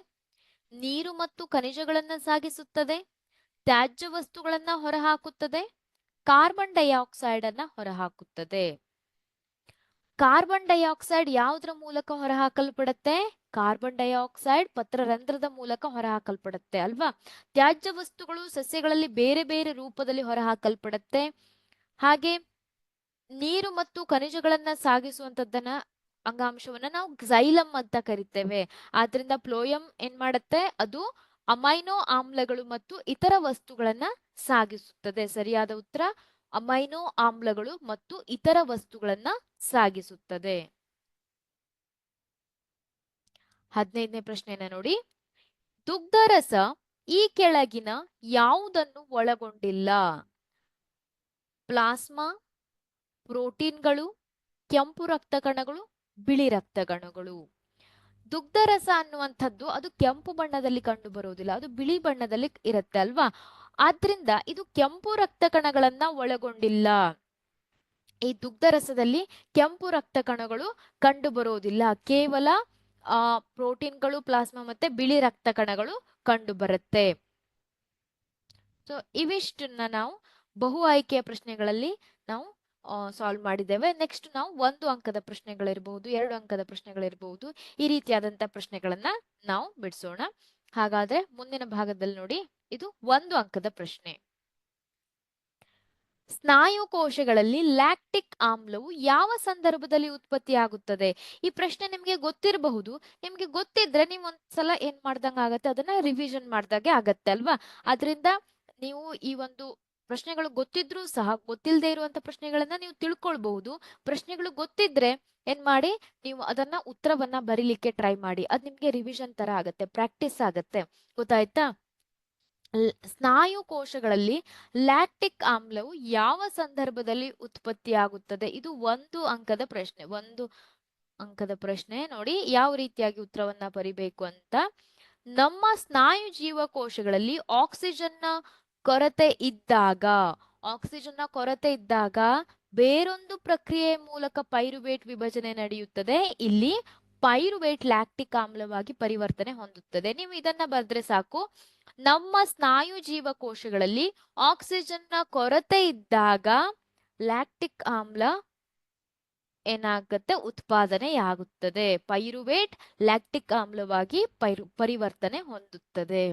ನೀರು ಮತ್ತು ಖನಿಜಗಳನ್ನ ಸಾಗಿಸುತ್ತದೆ, ತ್ಯಾಜ್ಯ ವಸ್ತುಗಳನ್ನ ಹೊರಹಾಕುತ್ತದೆ, ಕಾರ್ಬನ್ ಡೈಆಕ್ಸೈಡ್ ಅನ್ನ ಹೊರಹಾಕುತ್ತದೆ. ಕಾರ್ಬನ್ ಡೈಆಕ್ಸೈಡ್ ಯಾವುದರ ಮೂಲಕ ಹೊರಹಾಕಲ್ಪಡುತ್ತೆ? ಕಾರ್ಬನ್ ಡೈಆಕ್ಸೈಡ್ ಪತ್ರರಂಧ್ರದ ಮೂಲಕ ಹೊರಹಾಕಲ್ಪಡುತ್ತೆ ಅಲ್ವಾ? ತ್ಯಾಜ್ಯ ವಸ್ತುಗಳು ಸಸ್ಯಗಳಲ್ಲಿ ಬೇರೆ ಬೇರೆ ರೂಪದಲ್ಲಿ ಹೊರಹಾಕಲ್ಪಡುತ್ತೆ. ಹಾಗೆ ನೀರು ಮತ್ತು ಖನಿಜಗಳನ್ನ ಸಾಗಿಸುವಂತದ್ದನ್ನ ಅಂಗಾಂಶವನ್ನ ನಾವು ಝೈಲಮ್ ಅಂತ ಕರಿತೇವೆ. ಆದ್ರಿಂದ ಫ್ಲೋಯಂ ಏನ್ ಮಾಡುತ್ತೆ, ಅದು ಅಮೈನೋ ಆಮ್ಲಗಳು ಮತ್ತು ಇತರ ವಸ್ತುಗಳನ್ನ ಸಾಗಿಸುತ್ತದೆ. ಸರಿಯಾದ ಉತ್ತರ ಅಮೈನೋ ಆಮ್ಲಗಳು ಮತ್ತು ಇತರ ವಸ್ತುಗಳನ್ನ ಸಾಗಿಸುತ್ತದೆ. 15ನೇ ಪ್ರಶ್ನೆನ ನೋಡಿ. ದುಗ್ಧರಸ ಈ ಕೆಳಗಿನ ಯಾವುದನ್ನು ಒಳಗೊಂಡಿಲ್ಲ? ಪ್ಲಾಸ್ಮಾ, ಪ್ರೋಟೀನ್ಗಳು, ಕೆಂಪು ರಕ್ತ ಕಣಗಳು, ಬಿಳಿ ರಕ್ತ ಕಣಗಳು. ದುಗ್ಧರಸ ಅನ್ನುವಂಥದ್ದು ಅದು ಕೆಂಪು ಬಣ್ಣದಲ್ಲಿ ಕಂಡು ಬರುವುದಿಲ್ಲ, ಅದು ಬಿಳಿ ಬಣ್ಣದಲ್ಲಿ ಇರುತ್ತೆ ಅಲ್ವಾ? ಆದ್ರಿಂದ ಇದು ಕೆಂಪು ರಕ್ತ ಕಣಗಳನ್ನ ಒಳಗೊಂಡಿಲ್ಲ. ಈ ದುಗ್ಧರಸದಲ್ಲಿ ಕೆಂಪು ರಕ್ತ ಕಣಗಳು ಕಂಡು ಬರುವುದಿಲ್ಲ, ಕೇವಲ ಪ್ರೋಟೀನ್ಗಳು, ಪ್ಲಾಸ್ಮಾ ಮತ್ತೆ ಬಿಳಿ ರಕ್ತ ಕಣಗಳು ಕಂಡು ಬರುತ್ತೆ. ಸೊ ಇವಿಷ್ಟನ್ನ ನಾವು ಬಹು ಆಯ್ಕೆಯ ಪ್ರಶ್ನೆಗಳಲ್ಲಿ ನಾವು ಸಾಲ್ವ್ ಮಾಡಿದ್ದೇವೆ. ನೆಕ್ಸ್ಟ್ ನಾವು 1 ಅಂಕದ ಪ್ರಶ್ನೆಗಳಿರಬಹುದು, 2 ಅಂಕದ ಪ್ರಶ್ನೆಗಳಿರಬಹುದು, ಈ ರೀತಿಯಾದಂತಹ ಪ್ರಶ್ನೆಗಳನ್ನ ನಾವು ಬಿಡಿಸೋಣ. ಹಾಗಾದ್ರೆ ಮುಂದಿನ ಭಾಗದಲ್ಲಿ ನೋಡಿ, ಇದು 1 ಅಂಕದ ಪ್ರಶ್ನೆ. ಸ್ನಾಯು ಕೋಶಗಳಲ್ಲಿ ಲ್ಯಾಕ್ಟಿಕ್ ಆಮ್ಲವು ಯಾವ ಸಂದರ್ಭದಲ್ಲಿ ಉತ್ಪತ್ತಿಯಾಗುತ್ತದೆ? ಈ ಪ್ರಶ್ನೆ ನಿಮ್ಗೆ ಗೊತ್ತಿರಬಹುದು. ನಿಮ್ಗೆ ಗೊತ್ತಿದ್ರೆ ನೀವು ಒಂದ್ಸಲ ಏನ್ ಮಾಡ್ದಂಗ ಆಗತ್ತೆ, ಅದನ್ನ ರಿವಿಷನ್ ಮಾಡ್ದಾಗೆ ಆಗತ್ತೆ ಅಲ್ವಾ? ಅದರಿಂದ ನೀವು ಈ ಒಂದು ಪ್ರಶ್ನೆಗಳು ಗೊತ್ತಿದ್ರೂ ಸಹ ಗೊತ್ತಿಲ್ಲದೆ ಇರುವಂತ ಪ್ರಶ್ನೆಗಳನ್ನ ನೀವು ತಿಳ್ಕೊಳ್ಬಹುದು. ಪ್ರಶ್ನೆಗಳು ಗೊತ್ತಿದ್ರೆ ಏನ್ ಮಾಡಿ, ನೀವು ಅದನ್ನ ಉತ್ತರವನ್ನ ಬರೀಲಿಕ್ಕೆ ಟ್ರೈ ಮಾಡಿ. ಅದ್ ನಿಮ್ಗೆ ರಿವಿಷನ್ ತರ ಆಗತ್ತೆ, ಪ್ರಾಕ್ಟೀಸ್ ಆಗತ್ತೆ. ಗೊತ್ತಾಯ್ತಾ? ಸ್ನಾಯು ಕೋಶಗಳಲ್ಲಿ ಲ್ಯಾಕ್ಟಿಕ್ ಆಮ್ಲವು ಯಾವ ಸಂದರ್ಭದಲ್ಲಿ ಉತ್ಪತ್ತಿಯಾಗುತ್ತದೆ? ಇದು 1 ಅಂಕದ ಪ್ರಶ್ನೆ. 1 ಅಂಕದ ಪ್ರಶ್ನೆ. ನೋಡಿ ಯಾವ ರೀತಿಯಾಗಿ ಉತ್ತರವನ್ನ ಬರಿಬೇಕು ಅಂತ. ನಮ್ಮ ಸ್ನಾಯು ಜೀವಕೋಶಗಳಲ್ಲಿ ಆಕ್ಸಿಜನ್ನ ಕೊರತೆ ಇದ್ದಾಗ ಬೇರೊಂದು ಪ್ರಕ್ರಿಯೆಯ ಮೂಲಕ ಪೈರುವೇಟ್ ವಿಭಜನೆ ನಡೆಯುತ್ತದೆ. ಇಲ್ಲಿ ಪೈರುವೇಟ್ ಲ್ಯಾಕ್ಟಿಕ್ ಆಮ್ಲವಾಗಿ ಪರಿವರ್ತನೆ ಹೊಂದುತ್ತದೆ. ನೀವು ಇದನ್ನ ಬರೆದ್ರೆ ಸಾಕು. ನಮ್ಮ ಸ್ನಾಯು ಜೀವಕೋಶಗಳಲ್ಲಿ ಆಕ್ಸಿಜನ್ನ ಕೊರತೆ ಇದ್ದಾಗ ಲ್ಯಾಕ್ಟಿಕ್ ಆಮ್ಲ ಏನಾಗುತ್ತೆ, ಉತ್ಪಾದನೆಯಾಗುತ್ತದೆ. ಪೈರುವೇಟ್ ಲ್ಯಾಕ್ಟಿಕ್ ಆಮ್ಲವಾಗಿ ಪರಿವರ್ತನೆ ಹೊಂದುತ್ತದೆ.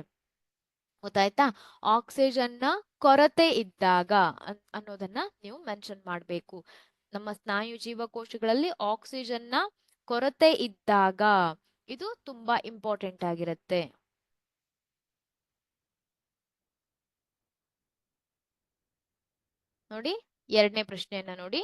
ಗೊತ್ತಾಯ್ತಾ? ಆಕ್ಸಿಜನ್ನ ಕೊರತೆ ಇದ್ದಾಗ ಅನ್ನೋದನ್ನ ನೀವು ಮೆನ್ಷನ್ ಮಾಡಬೇಕು. ನಮ್ಮ ಸ್ನಾಯು ಜೀವಕೋಶಗಳಲ್ಲಿ ಆಕ್ಸಿಜನ್ನ ಕೊರತೆ ಇದ್ದಾಗ, ಇದು ತುಂಬಾ ಇಂಪಾರ್ಟೆಂಟ್ ಆಗಿರುತ್ತೆ. ನೋಡಿ 2ನೇ ಪ್ರಶ್ನೆಯನ್ನ ನೋಡಿ.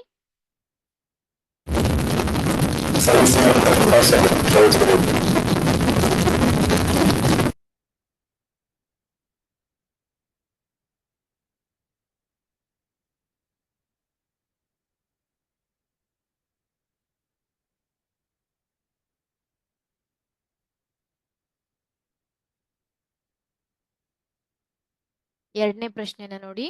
ಎರಡನೇ ಪ್ರಶ್ನೆನ ನೋಡಿ.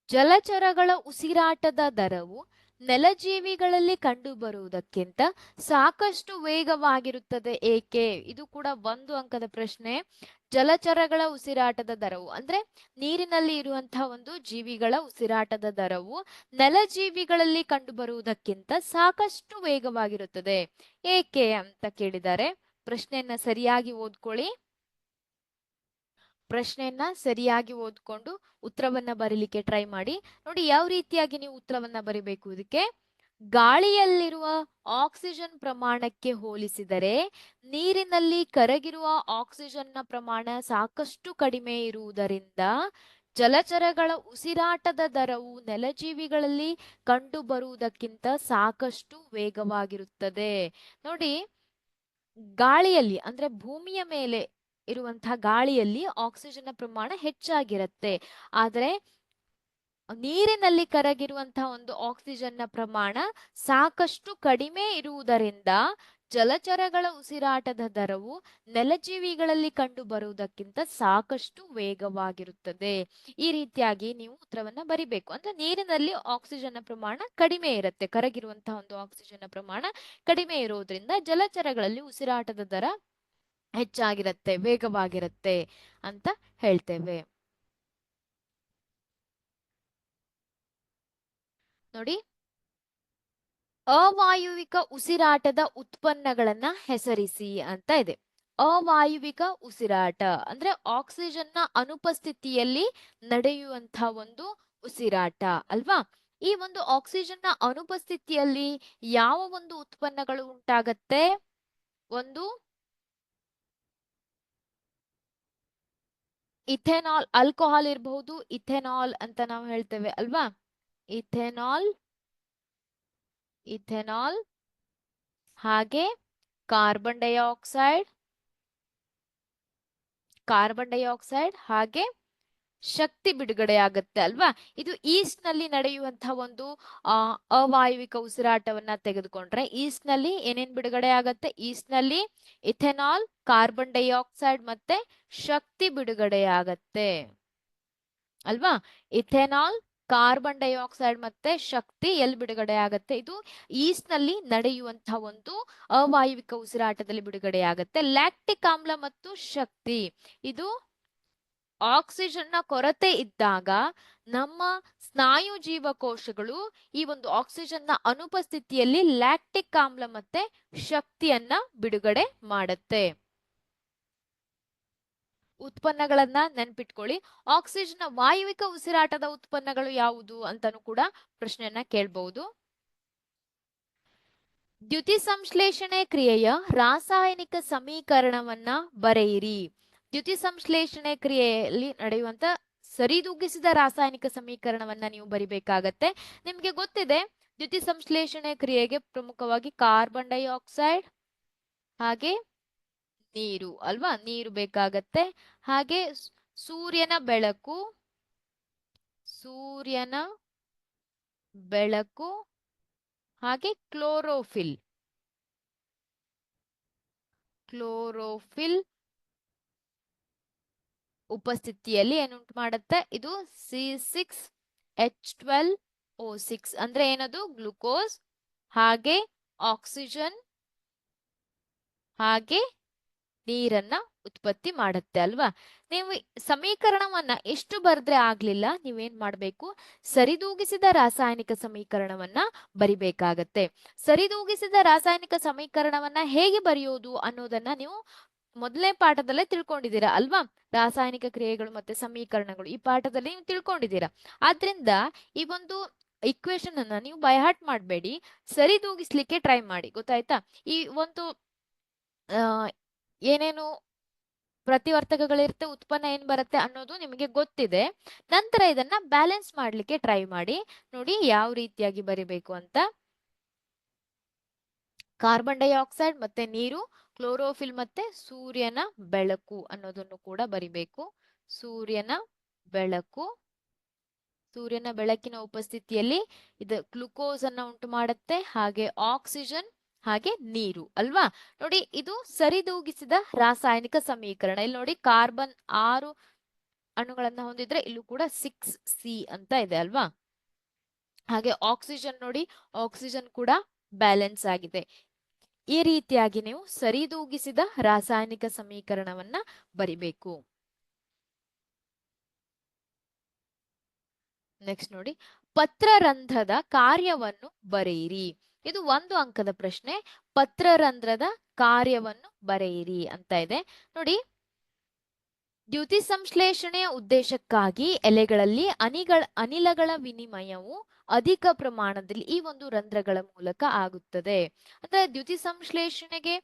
ಜಲಚರಗಳ ಉಸಿರಾಟದ ದರವು ನೆಲಜೀವಿಗಳಲ್ಲಿ ಕಂಡುಬರುವುದಕ್ಕಿಂತ ಸಾಕಷ್ಟು ವೇಗವಾಗಿರುತ್ತದೆ ಏಕೆ? ಇದು ಕೂಡ 1 ಅಂಕದ ಪ್ರಶ್ನೆ. ಜಲಚರಗಳ ಉಸಿರಾಟದ ದರವು ಅಂದ್ರೆ ನೀರಿನಲ್ಲಿ ಇರುವಂತಹ ಒಂದು ಜೀವಿಗಳ ಉಸಿರಾಟದ ದರವು ನೆಲಜೀವಿಗಳಲ್ಲಿ ಕಂಡುಬರುವುದಕ್ಕಿಂತ ಸಾಕಷ್ಟು ವೇಗವಾಗಿರುತ್ತದೆ ಏಕೆ ಅಂತ ಕೇಳಿದ್ದಾರೆ. ಪ್ರಶ್ನೆಯನ್ನ ಸರಿಯಾಗಿ ಓದ್ಕೊಳ್ಳಿ. ಪ್ರಶ್ನೆಯನ್ನ ಸರಿಯಾಗಿ ಓದ್ಕೊಂಡು ಉತ್ತರವನ್ನ ಬರೀಲಿಕ್ಕೆ ಟ್ರೈ ಮಾಡಿ. ನೋಡಿ ಯಾವ ರೀತಿಯಾಗಿ ನೀವು ಉತ್ತರವನ್ನ ಬರಿಬೇಕು. ಇದಕ್ಕೆ ಗಾಳಿಯಲ್ಲಿರುವ ಆಕ್ಸಿಜನ್ ಪ್ರಮಾಣಕ್ಕೆ ಹೋಲಿಸಿದರೆ ನೀರಿನಲ್ಲಿ ಕರಗಿರುವ ಆಕ್ಸಿಜನ್ನ ಪ್ರಮಾಣ ಸಾಕಷ್ಟು ಕಡಿಮೆ ಇರುವುದರಿಂದ ಜಲಚರಗಳ ಉಸಿರಾಟದ ದರವು ನೆಲಜೀವಿಗಳಲ್ಲಿ ಕಂಡು ಬರುವುದಕ್ಕಿಂತ ಸಾಕಷ್ಟು ವೇಗವಾಗಿರುತ್ತದೆ. ನೋಡಿ, ಗಾಳಿಯಲ್ಲಿ ಅಂದ್ರೆ ಭೂಮಿಯ ಮೇಲೆ ಇರುವಂತಹ ಗಾಳಿಯಲ್ಲಿ ಆಕ್ಸಿಜನ್ ಪ್ರಮಾಣ ಹೆಚ್ಚಾಗಿರುತ್ತೆ. ಆದ್ರೆ ನೀರಿನಲ್ಲಿ ಕರಗಿರುವಂತಹ ಒಂದು ಆಕ್ಸಿಜನ್ ಪ್ರಮಾಣ ಸಾಕಷ್ಟು ಕಡಿಮೆ ಇರುವುದರಿಂದ ಜಲಚರಗಳ ಉಸಿರಾಟದ ದರವು ನೆಲಜೀವಿಗಳಲ್ಲಿ ಕಂಡು ಬರುವುದಕ್ಕಿಂತ ಸಾಕಷ್ಟು ವೇಗವಾಗಿರುತ್ತದೆ. ಈ ರೀತಿಯಾಗಿ ನೀವು ಉತ್ತರವನ್ನ ಬರಿಬೇಕು. ಅಂದ್ರೆ ನೀರಿನಲ್ಲಿ ಆಕ್ಸಿಜನ್ ಪ್ರಮಾಣ ಕಡಿಮೆ ಇರುತ್ತೆ, ಕರಗಿರುವಂತಹ ಒಂದು ಆಕ್ಸಿಜನ್ ಪ್ರಮಾಣ ಕಡಿಮೆ ಇರುವುದರಿಂದ ಜಲಚರಗಳಲ್ಲಿ ಉಸಿರಾಟದ ದರ ಹೆಚ್ಚಾಗಿರುತ್ತೆ, ವೇಗವಾಗಿರುತ್ತೆ ಅಂತ ಹೇಳ್ತೇವೆ. ನೋಡಿ, ಅವಾಯುವಿಕ ಉಸಿರಾಟದ ಉತ್ಪನ್ನಗಳನ್ನ ಹೆಸರಿಸಿ ಅಂತ ಇದೆ. ಅವಾಯುವಿಕ ಉಸಿರಾಟ ಅಂದ್ರೆ ಆಕ್ಸಿಜನ್ನ ಅನುಪಸ್ಥಿತಿಯಲ್ಲಿ ನಡೆಯುವಂತಹ ಒಂದು ಉಸಿರಾಟ ಅಲ್ವಾ. ಈ ಒಂದು ಆಕ್ಸಿಜನ್ನ ಅನುಪಸ್ಥಿತಿಯಲ್ಲಿ ಯಾವ ಒಂದು ಉತ್ಪನ್ನಗಳು ಉಂಟಾಗತ್ತೆ? ಒಂದು ಇಥೆನಾಲ್, ಆಲ್ಕೋಹಾಲ್ ಇರಬಹುದು, ಇಥೆನಾಲ್ ಅಂತ ನಾವು ಹೇಳ್ತೇವೆ ಅಲ್ವಾ. ಇಥೆನಾಲ್, ಇಥೆನಾಲ್ ಹಾಗೆ ಕಾರ್ಬನ್ ಡೈಆಕ್ಸೈಡ್, ಕಾರ್ಬನ್ ಡೈಆಕ್ಸೈಡ್ ಹಾಗೆ ಶಕ್ತಿ ಬಿಡುಗಡೆ ಆಗುತ್ತೆ ಅಲ್ವಾ. ಇದು ಈಸ್ಟ್ ನಲ್ಲಿ ನಡೆಯುವಂತಹ ಒಂದು ಅವಾಯುವಿಕ ಉಸಿರಾಟವನ್ನ ತೆಗೆದುಕೊಂಡ್ರೆ ಈಸ್ಟ್ ನಲ್ಲಿ ಏನೇನ್ ಬಿಡುಗಡೆ ಆಗತ್ತೆ? ಈಸ್ಟ್ ನಲ್ಲಿ ಇಥೆನಾಲ್, ಕಾರ್ಬನ್ ಡೈಆಕ್ಸೈಡ್ ಮತ್ತೆ ಶಕ್ತಿ ಬಿಡುಗಡೆ ಆಗತ್ತೆ ಅಲ್ವಾ. ಇಥೆನಾಲ್, ಕಾರ್ಬನ್ ಡೈಆಕ್ಸೈಡ್ ಮತ್ತೆ ಶಕ್ತಿ ಎಲ್ಲಿ ಬಿಡುಗಡೆ ಆಗತ್ತೆ? ಇದು ಈಸ್ಟ್ ನಲ್ಲಿ ನಡೆಯುವಂತಹ ಒಂದು ಅವಾಯುವಿಕ ಉಸಿರಾಟದಲ್ಲಿ ಬಿಡುಗಡೆ ಆಗತ್ತೆ. ಲ್ಯಾಕ್ಟಿಕ್ ಆಮ್ಲ ಮತ್ತು ಶಕ್ತಿ ಇದು ಆಕ್ಸಿಜನ್ನ ಕೊರತೆ ಇದ್ದಾಗ ನಮ್ಮ ಸ್ನಾಯು ಜೀವಕೋಶಗಳು ಈ ಒಂದು ಆಕ್ಸಿಜನ್ನ ಅನುಪಸ್ಥಿತಿಯಲ್ಲಿ ಲ್ಯಾಕ್ಟಿಕ್ ಆಮ್ಲ ಮತ್ತೆ ಶಕ್ತಿಯನ್ನ ಬಿಡುಗಡೆ ಮಾಡುತ್ತೆ. ಉತ್ಪನ್ನಗಳನ್ನ ನೆನ್ಪಿಟ್ಕೊಳ್ಳಿ. ಆಕ್ಸಿಜನ್ ವಾಯುವಿಕ ಉಸಿರಾಟದ ಉತ್ಪನ್ನಗಳು ಯಾವುದು ಅಂತಾನು ಕೂಡ ಪ್ರಶ್ನೆಯನ್ನ ಕೇಳಬಹುದು. ದ್ಯುತಿ ಸಂಶ್ಲೇಷಣೆ ಕ್ರಿಯೆಯ ರಾಸಾಯನಿಕ ಸಮೀಕರಣವನ್ನ ಬರೆಯಿರಿ. ದ್ಯುತಿ ಸಂಶ್ಲೇಷಣೆ ಕ್ರಿಯೆಯಲ್ಲಿ ನಡೆಯುವಂತ ಸರಿದೂಗಿಸಿದ ರಾಸಾಯನಿಕ ಸಮೀಕರಣವನ್ನ ನೀವು ಬರಿಬೇಕಾಗತ್ತೆ. ನಿಮ್ಗೆ ಗೊತ್ತಿದೆ, ದ್ಯುತಿ ಸಂಶ್ಲೇಷಣೆ ಕ್ರಿಯೆಗೆ ಪ್ರಮುಖವಾಗಿ ಕಾರ್ಬನ್ ಡೈಆಕ್ಸೈಡ್ ಹಾಗೆ ನೀರು ಅಲ್ವಾ, ನೀರು ಬೇಕಾಗತ್ತೆ. ಹಾಗೆ ಸೂರ್ಯನ ಬೆಳಕು, ಸೂರ್ಯನ ಬೆಳಕು ಹಾಗೆ ಕ್ಲೋರೋಫಿಲ್, ಕ್ಲೋರೋಫಿಲ್ ಉಪಸ್ಥಿತಿಯಲ್ಲಿ ಏನುಂಟು ಮಾಡುತ್ತೆ? ಇದು C6H12O6 ಅಂದ್ರೆ ಏನದು? ಗ್ಲುಕೋಸ್ ಹಾಗೆ ಆಕ್ಸಿಜನ್ ಹಾಗೆ ನೀರನ್ನ ಉತ್ಪತ್ತಿ ಮಾಡುತ್ತೆ ಅಲ್ವಾ. ನೀವು ಸಮೀಕರಣವನ್ನ ಎಷ್ಟು ಬರೆದ್ರೆ ಆಗ್ಲಿಲ್ಲ, ನೀವೇನ್ ಮಾಡ್ಬೇಕು? ಸರಿದೂಗಿಸಿದ ರಾಸಾಯನಿಕ ಸಮೀಕರಣವನ್ನ ಬರಿಬೇಕಾಗತ್ತೆ. ಸರಿದೂಗಿಸಿದ ರಾಸಾಯನಿಕ ಸಮೀಕರಣವನ್ನ ಹೇಗೆ ಬರೆಯೋದು ಅನ್ನೋದನ್ನ ನೀವು ಮೊದಲನೇ ಪಾಠದಲ್ಲೇ ತಿಳ್ಕೊಂಡಿದ್ದೀರಾ ಅಲ್ವಾ. ರಾಸಾಯನಿಕ ಕ್ರಿಯೆಗಳು ಮತ್ತೆ ಸಮೀಕರಣಗಳು ಈ ಪಾಠದಲ್ಲಿ ನೀವು ತಿಳ್ಕೊಂಡಿದ್ದೀರಾ. ಆದ್ರಿಂದ ಈ ಒಂದು ಇಕ್ವೇಶನ್ ಅನ್ನ ನೀವು ಬೈಹಾರ್ಟ್ ಮಾಡಬೇಡಿ, ಸರಿದೂಗಿಸ್ಲಿಕ್ಕೆ ಟ್ರೈ ಮಾಡಿ. ಗೊತ್ತಾಯ್ತಾ? ಈ ಒಂದು ಏನೇನು ಪ್ರತಿವರ್ತಕಗಳಿರುತ್ತೆ, ಉತ್ಪನ್ನ ಏನ್ ಬರುತ್ತೆ ಅನ್ನೋದು ನಿಮಗೆ ಗೊತ್ತಿದೆ. ನಂತರ ಇದನ್ನ ಬ್ಯಾಲೆನ್ಸ್ ಮಾಡ್ಲಿಕ್ಕೆ ಟ್ರೈ ಮಾಡಿ. ನೋಡಿ ಯಾವ ರೀತಿಯಾಗಿ ಬರಿಬೇಕು ಅಂತ. ಕಾರ್ಬನ್ ಡೈಆಕ್ಸೈಡ್ ಮತ್ತೆ ನೀರು, ಕ್ಲೋರೋಫಿಲ್ ಮತ್ತೆ ಸೂರ್ಯನ ಬೆಳಕು ಅನ್ನೋದನ್ನು ಕೂಡ ಬರಿಬೇಕು. ಸೂರ್ಯನ ಬೆಳಕು, ಸೂರ್ಯನ ಬೆಳಕಿನ ಉಪಸ್ಥಿತಿಯಲ್ಲಿ ಇದು ಗ್ಲುಕೋಸ್ ಅನ್ನ ಉಂಟು ಮಾಡುತ್ತೆ, ಹಾಗೆ ಆಕ್ಸಿಜನ್ ಹಾಗೆ ನೀರು ಅಲ್ವಾ. ನೋಡಿ ಇದು ಸರಿದೂಗಿಸಿದ ರಾಸಾಯನಿಕ ಸಮೀಕರಣ. ಇಲ್ಲಿ ನೋಡಿ ಕಾರ್ಬನ್ 6 ಅಣುಗಳನ್ನ ಹೊಂದಿದ್ರೆ ಇಲ್ಲೂ ಕೂಡ 6C ಅಂತ ಇದೆ ಅಲ್ವಾ. ಹಾಗೆ ಆಕ್ಸಿಜನ್ ನೋಡಿ, ಆಕ್ಸಿಜನ್ ಕೂಡ ಬ್ಯಾಲೆನ್ಸ್ ಆಗಿದೆ. ಈ ರೀತಿಯಾಗಿ ನೀವು ಸರಿದೂಗಿಸಿದ ರಾಸಾಯನಿಕ ಸಮೀಕರಣವನ್ನ ಬರಿಬೇಕು. ನೆಕ್ಸ್ಟ್ ನೋಡಿ, ಪತ್ರರಂಧ್ರದ ಕಾರ್ಯವನ್ನು ಬರೆಯಿರಿ. ಇದು 1 ಅಂಕದ ಪ್ರಶ್ನೆ. ಪತ್ರರಂಧ್ರದ ಕಾರ್ಯವನ್ನು ಬರೆಯಿರಿ ಅಂತ ಇದೆ ನೋಡಿ. ದ್ಯುತಿ ಸಂಶ್ಲೇಷಣೆಯ ಉದ್ದೇಶಕ್ಕಾಗಿ ಎಲೆಗಳಲ್ಲಿ ಅನಿಲಗಳ ವಿನಿಮಯವು ಅಧಿಕ ಪ್ರಮಾಣದಲ್ಲಿ ಈ ಒಂದು ರಂಧ್ರಗಳ ಮೂಲಕ ಆಗುತ್ತದೆ. ಅಂದ್ರೆ ದ್ಯುತಿ ಸಂಶ್ಲೇಷಣೆಗೆ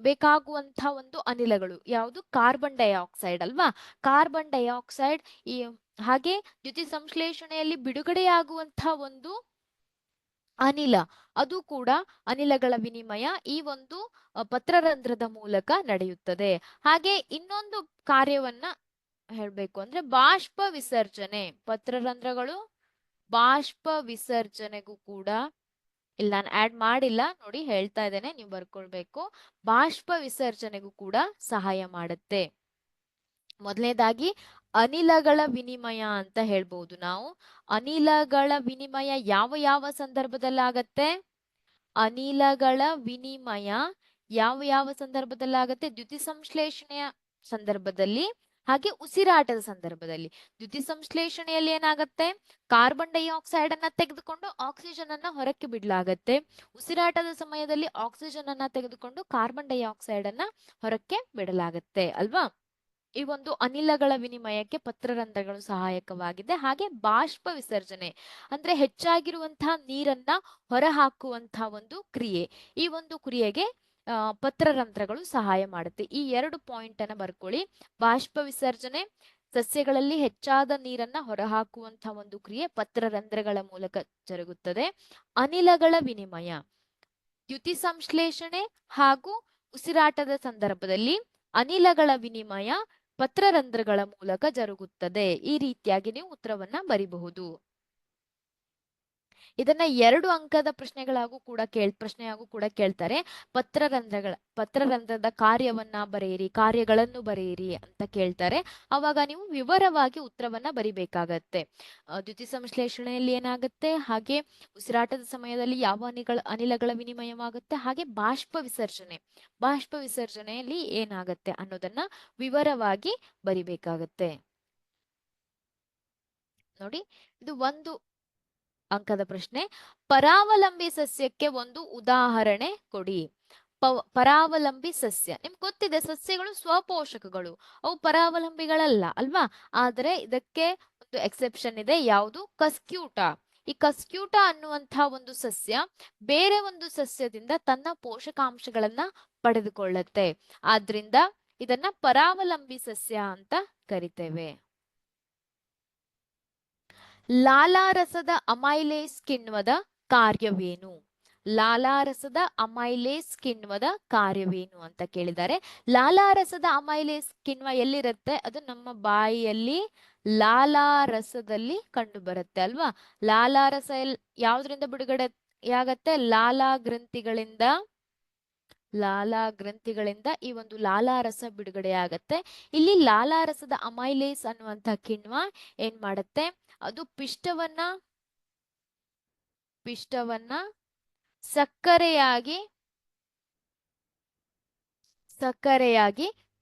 ಬೇಕಾಗುವಂತಹ ಒಂದು ಅನಿಲಗಳು ಯಾವುದು? ಕಾರ್ಬನ್ ಡೈಆಕ್ಸೈಡ್ ಅಲ್ವಾ. ಕಾರ್ಬನ್ ಡೈಆಕ್ಸೈಡ್ ಹಾಗೆ ದ್ಯುತಿ ಸಂಶ್ಲೇಷಣೆಯಲ್ಲಿ ಬಿಡುಗಡೆಯಾಗುವಂತಹ ಒಂದು ಅನಿಲ, ಅದು ಕೂಡ ಅನಿಲಗಳ ವಿನಿಮಯ ಈ ಒಂದು ಪತ್ರರಂಧ್ರದ ಮೂಲಕ ನಡೆಯುತ್ತದೆ. ಹಾಗೆ ಇನ್ನೊಂದು ಕಾರ್ಯವನ್ನ ಹೇಳ್ಬೇಕು ಅಂದ್ರೆ ಬಾಷ್ಪ ವಿಸರ್ಜನೆ. ಪತ್ರರಂಧ್ರಗಳು ಬಾಷ್ಪ ವಿಸರ್ಜನೆಗೂ ಕೂಡ, ಇಲ್ಲ ನಾನು ಆಡ್ ಮಾಡಿಲ್ಲ ನೋಡಿ, ಹೇಳ್ತಾ ಇದ್ದೇನೆ, ನೀವು ಬರ್ಕೊಳ್ಬೇಕು. ಬಾಷ್ಪ ವಿಸರ್ಜನೆಗೂ ಕೂಡ ಸಹಾಯ ಮಾಡುತ್ತೆ. ಮೊದಲನೇದಾಗಿ ಅನಿಲಗಳ ವಿನಿಮಯ ಅಂತ ಹೇಳ್ಬಹುದು ನಾವು. ಅನಿಲಗಳ ವಿನಿಮಯ ಯಾವ ಯಾವ ಸಂದರ್ಭದಲ್ಲಿ ಆಗತ್ತೆ? ಅನಿಲಗಳ ವಿನಿಮಯ ಯಾವ ಯಾವ ಸಂದರ್ಭದಲ್ಲಿ ಆಗತ್ತೆ? ದ್ಯುತಿ ಸಂಶ್ಲೇಷಣೆಯ ಸಂದರ್ಭದಲ್ಲಿ ಹಾಗೆ ಉಸಿರಾಟದ ಸಂದರ್ಭದಲ್ಲಿ. ದ್ಯುತಿ ಸಂಶ್ಲೇಷಣೆಯಲ್ಲಿ ಏನಾಗತ್ತೆ? ಕಾರ್ಬನ್ ಡೈಆಕ್ಸೈಡ್ ಅನ್ನ ತೆಗೆದುಕೊಂಡು ಆಕ್ಸಿಜನ್ ಅನ್ನ ಹೊರಕ್ಕೆ ಬಿಡಲಾಗತ್ತೆ. ಉಸಿರಾಟದ ಸಮಯದಲ್ಲಿ ಆಕ್ಸಿಜನ್ ಅನ್ನ ತೆಗೆದುಕೊಂಡು ಕಾರ್ಬನ್ ಡೈಆಕ್ಸೈಡ್ ಅನ್ನ ಹೊರಕ್ಕೆ ಬಿಡಲಾಗತ್ತೆ ಅಲ್ವಾ. ಈ ಒಂದು ಅನಿಲಗಳ ವಿನಿಮಯಕ್ಕೆ ಪತ್ರರಂಧ್ರಗಳು ಸಹಾಯಕವಾಗಿದೆ. ಹಾಗೆ ಬಾಷ್ಪ ವಿಸರ್ಜನೆ ಅಂದ್ರೆ ಹೆಚ್ಚಾಗಿರುವಂತಹ ನೀರನ್ನ ಹೊರಹಾಕುವಂತಹ ಒಂದು ಕ್ರಿಯೆ. ಈ ಒಂದು ಕ್ರಿಯೆಗೆ ಪತ್ರರಂಧ್ರಗಳು ಸಹಾಯ ಮಾಡುತ್ತೆ. ಈ 2 ಪಾಯಿಂಟ್ ಅನ್ನ ಬರ್ಕೊಳ್ಳಿ. ಬಾಷ್ಪ ವಿಸರ್ಜನೆ ಸಸ್ಯಗಳಲ್ಲಿ ಹೆಚ್ಚಾದ ನೀರನ್ನ ಹೊರಹಾಕುವಂತಹ ಒಂದು ಕ್ರಿಯೆ ಪತ್ರರಂಧ್ರಗಳ ಮೂಲಕ ಜರುಗುತ್ತದೆ. ಅನಿಲಗಳ ವಿನಿಮಯ ದ್ಯುತಿ ಸಂಶ್ಲೇಷಣೆ ಹಾಗೂ ಉಸಿರಾಟದ ಸಂದರ್ಭದಲ್ಲಿ ಅನಿಲಗಳ ವಿನಿಮಯ ಪತ್ರರಂಧ್ರಗಳ ಮೂಲಕ ಜರುಗುತ್ತದೆ. ಈ ರೀತಿಯಾಗಿ ನೀವು ಉತ್ತರವನ್ನ ಬರಿಬಹುದು. ಇದನ್ನ 2 ಅಂಕದ ಪ್ರಶ್ನೆಯಾಗೂ ಕೂಡ ಕೇಳ್ತಾರೆ. ಪತ್ರರಂಧ್ರದ ಕಾರ್ಯವನ್ನ ಬರೆಯಿರಿ, ಕಾರ್ಯಗಳನ್ನು ಬರೆಯಿರಿ ಅಂತ ಕೇಳ್ತಾರೆ. ಅವಾಗ ನೀವು ವಿವರವಾಗಿ ಉತ್ತರವನ್ನ ಬರಿಬೇಕಾಗತ್ತೆ. ದ್ಯುತಿ ಸಂಶ್ಲೇಷಣೆಯಲ್ಲಿ ಏನಾಗುತ್ತೆ, ಹಾಗೆ ಉಸಿರಾಟದ ಸಮಯದಲ್ಲಿ ಯಾವ ಅನಿಲಗಳ ವಿನಿಮಯವಾಗುತ್ತೆ, ಹಾಗೆ ಬಾಷ್ಪ ವಿಸರ್ಜನೆಯಲ್ಲಿ ಏನಾಗತ್ತೆ ಅನ್ನೋದನ್ನ ವಿವರವಾಗಿ ಬರಿಬೇಕಾಗತ್ತೆ. ನೋಡಿ, ಇದು 1 ಅಂಕದ ಪ್ರಶ್ನೆ. ಪರಾವಲಂಬಿ ಸಸ್ಯಕ್ಕೆ ಒಂದು ಉದಾಹರಣೆ ಕೊಡಿ. ಪರಾವಲಂಬಿ ಸಸ್ಯ ನಿಮ್ಗೆ ಗೊತ್ತಿದೆ, ಸಸ್ಯಗಳು ಸ್ವಪೋಷಕಗಳು, ಅವು ಪರಾವಲಂಬಿಗಳಲ್ಲ ಅಲ್ವಾ. ಆದರೆ ಇದಕ್ಕೆ ಒಂದು ಎಕ್ಸೆಪ್ಷನ್ ಇದೆ. ಯಾವುದು? ಕಸ್ಕ್ಯೂಟ. ಈ ಕಸ್ಕ್ಯೂಟ ಅನ್ನುವಂತಹ ಒಂದು ಸಸ್ಯ ಬೇರೆ ಒಂದು ಸಸ್ಯದಿಂದ ತನ್ನ ಪೋಷಕಾಂಶಗಳನ್ನ ಪಡೆದುಕೊಳ್ಳುತ್ತೆ. ಆದ್ರಿಂದ ಇದನ್ನ ಪರಾವಲಂಬಿ ಸಸ್ಯ ಅಂತ ಕರಿತೇವೆ. ಲಾಲಾರಸದ ಅಮೈಲೇಸ್ ಕಿಣ್ವದ ಕಾರ್ಯವೇನು? ಲಾಲಾರಸದ ಅಮೈಲೇಸ್ ಕಿಣ್ವದ ಕಾರ್ಯವೇನು ಅಂತ ಕೇಳಿದ್ದಾರೆ. ಲಾಲಾರಸದ ಅಮೈಲೇಸ್ ಕಿಣ್ವ ಎಲ್ಲಿರುತ್ತೆ? ಅದು ನಮ್ಮ ಬಾಯಿಯಲ್ಲಿ ಲಾಲಾರಸದಲ್ಲಿ ಕಂಡು ಬರುತ್ತೆ ಅಲ್ವಾ. ಲಾಲಾರಸ ಯಾವ್ದ್ರಿಂದ ಬಿಡುಗಡೆ ಆಗತ್ತೆ? ಲಾಲಾ ಗ್ರಂಥಿಗಳಿಂದ ಈ ಒಂದು ಲಾಲಾರಸ ಬಿಡುಗಡೆ ಆಗತ್ತೆ. ಇಲ್ಲಿ ಲಾಲಾರಸದ ಅಮೈಲೇಸ್ ಅನ್ನುವಂಥ ಕಿಣ್ವ ಏನ್ ಮಾಡುತ್ತೆ? ಅದು ಪಿಷ್ಟವನ್ನ ಸಕ್ಕರೆಯಾಗಿ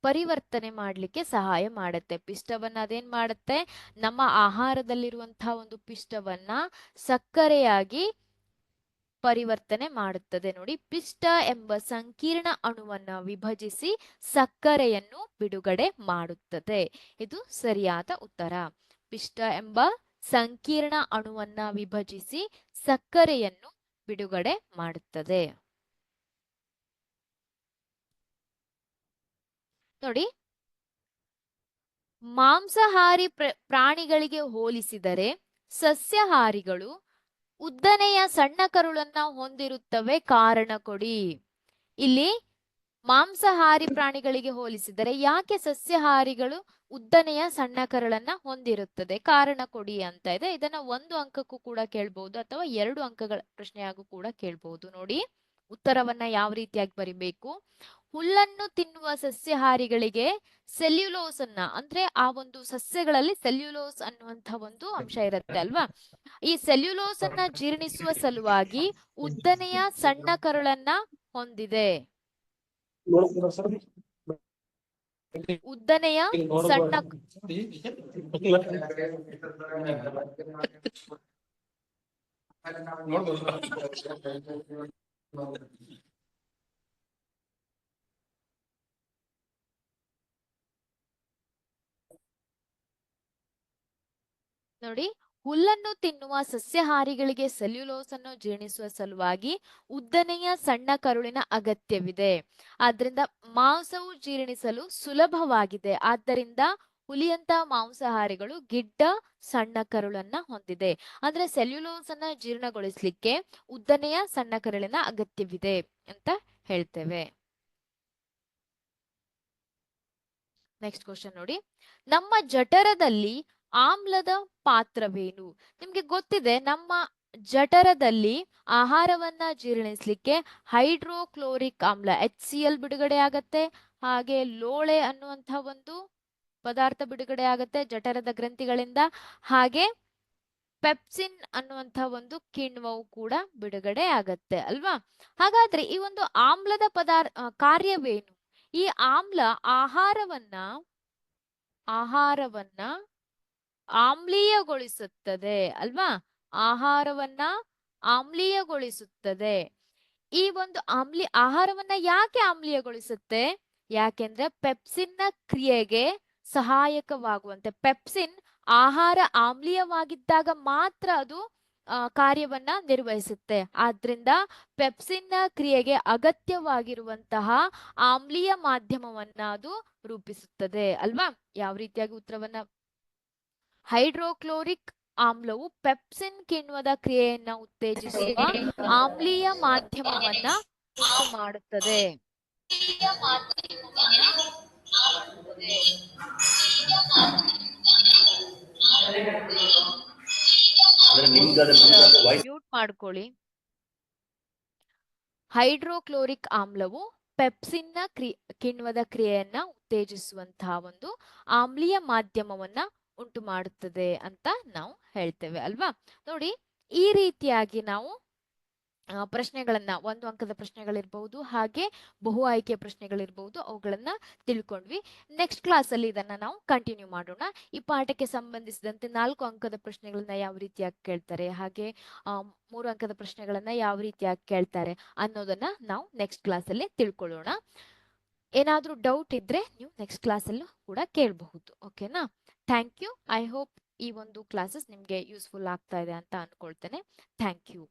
ಪರಿವರ್ತನೆ ಮಾಡ್ಲಿಕ್ಕೆ ಸಹಾಯ ಮಾಡುತ್ತೆ. ಪಿಷ್ಟವನ್ನ ಅದೇನ್ ಮಾಡುತ್ತೆ? ನಮ್ಮ ಆಹಾರದಲ್ಲಿರುವಂತಹ ಒಂದು ಪಿಷ್ಟವನ್ನ ಸಕ್ಕರೆಯಾಗಿ ಪರಿವರ್ತನೆ ಮಾಡುತ್ತದೆ. ನೋಡಿ, ಪಿಷ್ಟ ಎಂಬ ಸಂಕೀರ್ಣ ಅಣುವನ್ನ ವಿಭಜಿಸಿ ಸಕ್ಕರೆಯನ್ನು ಬಿಡುಗಡೆ ಮಾಡುತ್ತದೆ. ಇದು ಸರಿಯಾದ ಉತ್ತರ. ಪಿಷ್ಟ ಎಂಬ ಸಂಕೀರ್ಣ ಅಣುವನ್ನ ವಿಭಜಿಸಿ ಸಕ್ಕರೆಯನ್ನು ಬಿಡುಗಡೆ ಮಾಡುತ್ತದೆ. ನೋಡಿ, ಮಾಂಸಾಹಾರಿ ಪ್ರಾಣಿಗಳಿಗೆ ಹೋಲಿಸಿದರೆ ಸಸ್ಯಾಹಾರಿಗಳು ಉದ್ದನೆಯ ಸಣ್ಣ ಕರುಳನ್ನ ಹೊಂದಿರುತ್ತವೆ. ಕಾರಣ ಕೊಡಿ. ಇಲ್ಲಿ ಮಾಂಸಾಹಾರಿ ಪ್ರಾಣಿಗಳಿಗೆ ಹೋಲಿಸಿದರೆ ಯಾಕೆ ಸಸ್ಯಾಹಾರಿಗಳು ಉದ್ದನೆಯ ಸಣ್ಣ ಕರುಳನ್ನ ಹೊಂದಿರುತ್ತದೆ? ಕಾರಣ ಕೊಡಿ ಅಂತ ಇದೆ. ಇದನ್ನ 1 ಅಂಕಕ್ಕೂ ಕೂಡ ಕೇಳ್ಬಹುದು ಅಥವಾ 2 ಅಂಕಗಳ ಪ್ರಶ್ನೆಯಾಗೂ ಕೂಡ ಕೇಳ್ಬಹುದು. ನೋಡಿ, ಉತ್ತರವನ್ನ ಯಾವ ರೀತಿಯಾಗಿ ಬರಿಬೇಕು? ಹುಲ್ಲನ್ನು ತಿನ್ನುವ ಸಸ್ಯಾಹಾರಿಗಳಿಗೆ ಸೆಲ್ಯುಲೋಸ್ ಅನ್ನ ಅಂದ್ರೆ ಆ ಒಂದು ಸಸ್ಯಗಳಲ್ಲಿ ಸೆಲ್ಯುಲೋಸ್ ಅನ್ನುವಂತ ಒಂದು ಅಂಶ ಇರುತ್ತೆ ಅಲ್ವಾ. ಈ ಸೆಲ್ಯುಲೋಸ್ ಅನ್ನ ಜೀರ್ಣಿಸುವ ಸಲುವಾಗಿ ಉದ್ದನೆಯ ಸಣ್ಣ ಕರುಳನ್ನ ಹೊಂದಿದೆ. ಉದ್ದನೆಯ ಸಣ್ಣ ನೋಡಿ, ಹುಲ್ಲನ್ನು ತಿನ್ನುವ ಸಸ್ಯಾಹಾರಿಗಳಿಗೆ ಸೆಲ್ಯುಲೋಸ್ ಅನ್ನು ಜೀರ್ಣಿಸುವ ಸಲುವಾಗಿ ಉದ್ದನೆಯ ಸಣ್ಣ ಕರುಳಿನ ಅಗತ್ಯವಿದೆ. ಆದ್ರಿಂದ ಮಾಂಸವು ಜೀರ್ಣಿಸಲು ಸುಲಭವಾಗಿದೆ. ಆದ್ದರಿಂದ ಹುಲಿಯಂತ ಮಾಂಸಾಹಾರಿಗಳು ಗಿಡ್ಡ ಸಣ್ಣ ಕರುಳನ್ನ ಹೊಂದಿದೆ. ಅಂದ್ರೆ ಸೆಲ್ಯುಲೋಸ್ ಅನ್ನ ಜೀರ್ಣಗೊಳಿಸ್ಲಿಕ್ಕೆ ಉದ್ದನೆಯ ಸಣ್ಣ ಕರುಳಿನ ಅಗತ್ಯವಿದೆ ಅಂತ ಹೇಳ್ತೇವೆ. ನೆಕ್ಸ್ಟ್ ಕ್ವಶನ್ ನೋಡಿ, ನಮ್ಮ ಜಠರದಲ್ಲಿ ಆಮ್ಲದ ಪಾತ್ರವೇನು? ನಿಮ್ಗೆ ಗೊತ್ತಿದೆ, ನಮ್ಮ ಜಠರದಲ್ಲಿ ಆಹಾರವನ್ನ ಜೀರ್ಣಿಸ್ಲಿಕ್ಕೆ ಹೈಡ್ರೋಕ್ಲೋರಿಕ್ ಆಮ್ಲ HCl ಬಿಡುಗಡೆ ಆಗತ್ತೆ. ಹಾಗೆ ಲೋಳೆ ಅನ್ನುವಂಥ ಒಂದು ಪದಾರ್ಥ ಬಿಡುಗಡೆ ಆಗತ್ತೆ ಜಠರದ ಗ್ರಂಥಿಗಳಿಂದ. ಹಾಗೆ ಪೆಪ್ಸಿನ್ ಅನ್ನುವಂಥ ಒಂದು ಕಿಣ್ವವು ಕೂಡ ಬಿಡುಗಡೆ ಆಗತ್ತೆ ಅಲ್ವಾ. ಹಾಗಾದ್ರೆ ಈ ಒಂದು ಆಮ್ಲದ ಕಾರ್ಯವೇನು? ಈ ಆಮ್ಲ ಆಹಾರವನ್ನ ಆಮ್ಲೀಯಗೊಳಿಸುತ್ತದೆ ಅಲ್ವಾ. ಆಹಾರವನ್ನ ಆಮ್ಲೀಯಗೊಳಿಸುತ್ತದೆ. ಈ ಒಂದು ಆಹಾರವನ್ನ ಯಾಕೆ ಆಮ್ಲೀಯಗೊಳಿಸುತ್ತೆ? ಯಾಕೆಂದ್ರೆ ಪೆಪ್ಸಿನ್ ನ ಕ್ರಿಯೆಗೆ ಸಹಾಯಕವಾಗುವಂತೆ. ಪೆಪ್ಸಿನ್ ಆಹಾರ ಆಮ್ಲೀಯವಾಗಿದ್ದಾಗ ಮಾತ್ರ ಅದು ಕಾರ್ಯವನ್ನ ನಿರ್ವಹಿಸುತ್ತೆ. ಆದ್ರಿಂದ ಪೆಪ್ಸಿನ್ ನ ಕ್ರಿಯೆಗೆ ಅಗತ್ಯವಾಗಿರುವಂತಹ ಆಮ್ಲೀಯ ಮಾಧ್ಯಮವನ್ನ ಅದು ರೂಪಿಸುತ್ತದೆ ಅಲ್ವಾ. ಯಾವ ರೀತಿಯಾಗಿ ಉತ್ತರವನ್ನ? ಹೈಡ್ರೋಕ್ಲೋರಿಕ್ ಆಮ್ಲವು ಪೆಪ್ಸಿನ್ ಕಿಣ್ವದ ಕ್ರಿಯೆಯನ್ನ ಉತ್ತೇಜಿಸುವ ಆಮ್ಲೀಯ ಮಾಧ್ಯಮವನ್ನ ಉಂಟು ಮಾಡುತ್ತದೆ. ಮ್ಯೂಟ್ ಮಾಡ್ಕೊಳ್ಳಿ. ಹೈಡ್ರೋಕ್ಲೋರಿಕ್ ಆಮ್ಲವು ಪೆಪ್ಸಿನ್ ನ ಕಿಣ್ವದ ಕ್ರಿಯೆಯನ್ನ ಉತ್ತೇಜಿಸುವಂತಹ ಒಂದು ಆಮ್ಲೀಯ ಮಾಧ್ಯಮವನ್ನ ಉಂಟು ಮಾಡುತ್ತದೆ ಅಂತ ನಾವು ಹೇಳ್ತೇವೆ ಅಲ್ವಾ. ನೋಡಿ, ಈ ರೀತಿಯಾಗಿ ನಾವು ಪ್ರಶ್ನೆಗಳನ್ನ, 1 ಅಂಕದ ಪ್ರಶ್ನೆಗಳಿರ್ಬಹುದು, ಹಾಗೆ ಬಹು ಆಯ್ಕೆಯ ಪ್ರಶ್ನೆಗಳಿರ್ಬಹುದು, ಅವುಗಳನ್ನ ತಿಳ್ಕೊಂಡ್ವಿ. ನೆಕ್ಸ್ಟ್ ಕ್ಲಾಸ್ ಅಲ್ಲಿ ಇದನ್ನ ನಾವು ಕಂಟಿನ್ಯೂ ಮಾಡೋಣ. ಈ ಪಾಠಕ್ಕೆ ಸಂಬಂಧಿಸಿದಂತೆ 4 ಅಂಕದ ಪ್ರಶ್ನೆಗಳನ್ನ ಯಾವ ರೀತಿಯಾಗಿ ಕೇಳ್ತಾರೆ, ಹಾಗೆ 3 ಅಂಕದ ಪ್ರಶ್ನೆಗಳನ್ನ ಯಾವ ರೀತಿಯಾಗಿ ಕೇಳ್ತಾರೆ ಅನ್ನೋದನ್ನ ನಾವು ನೆಕ್ಸ್ಟ್ ಕ್ಲಾಸ್ ಅಲ್ಲಿ ತಿಳ್ಕೊಳ್ಳೋಣ. ಏನಾದ್ರೂ ಡೌಟ್ ಇದ್ರೆ ನೀವು ನೆಕ್ಸ್ಟ್ ಕ್ಲಾಸ್ ಅಲ್ಲೂ ಕೂಡ ಕೇಳಬಹುದು. ಓಕೆನಾ? Thank you. ಐ ಹೋಪ್ ಈ ಒಂದು ಕ್ಲಾಸಸ್ ನಿಮ್ಗೆ ಯೂಸ್ಫುಲ್ ಆಗ್ತಾ ಇದೆ ಅಂತ ಅನ್ಕೊಳ್ತೇನೆ. Thank you.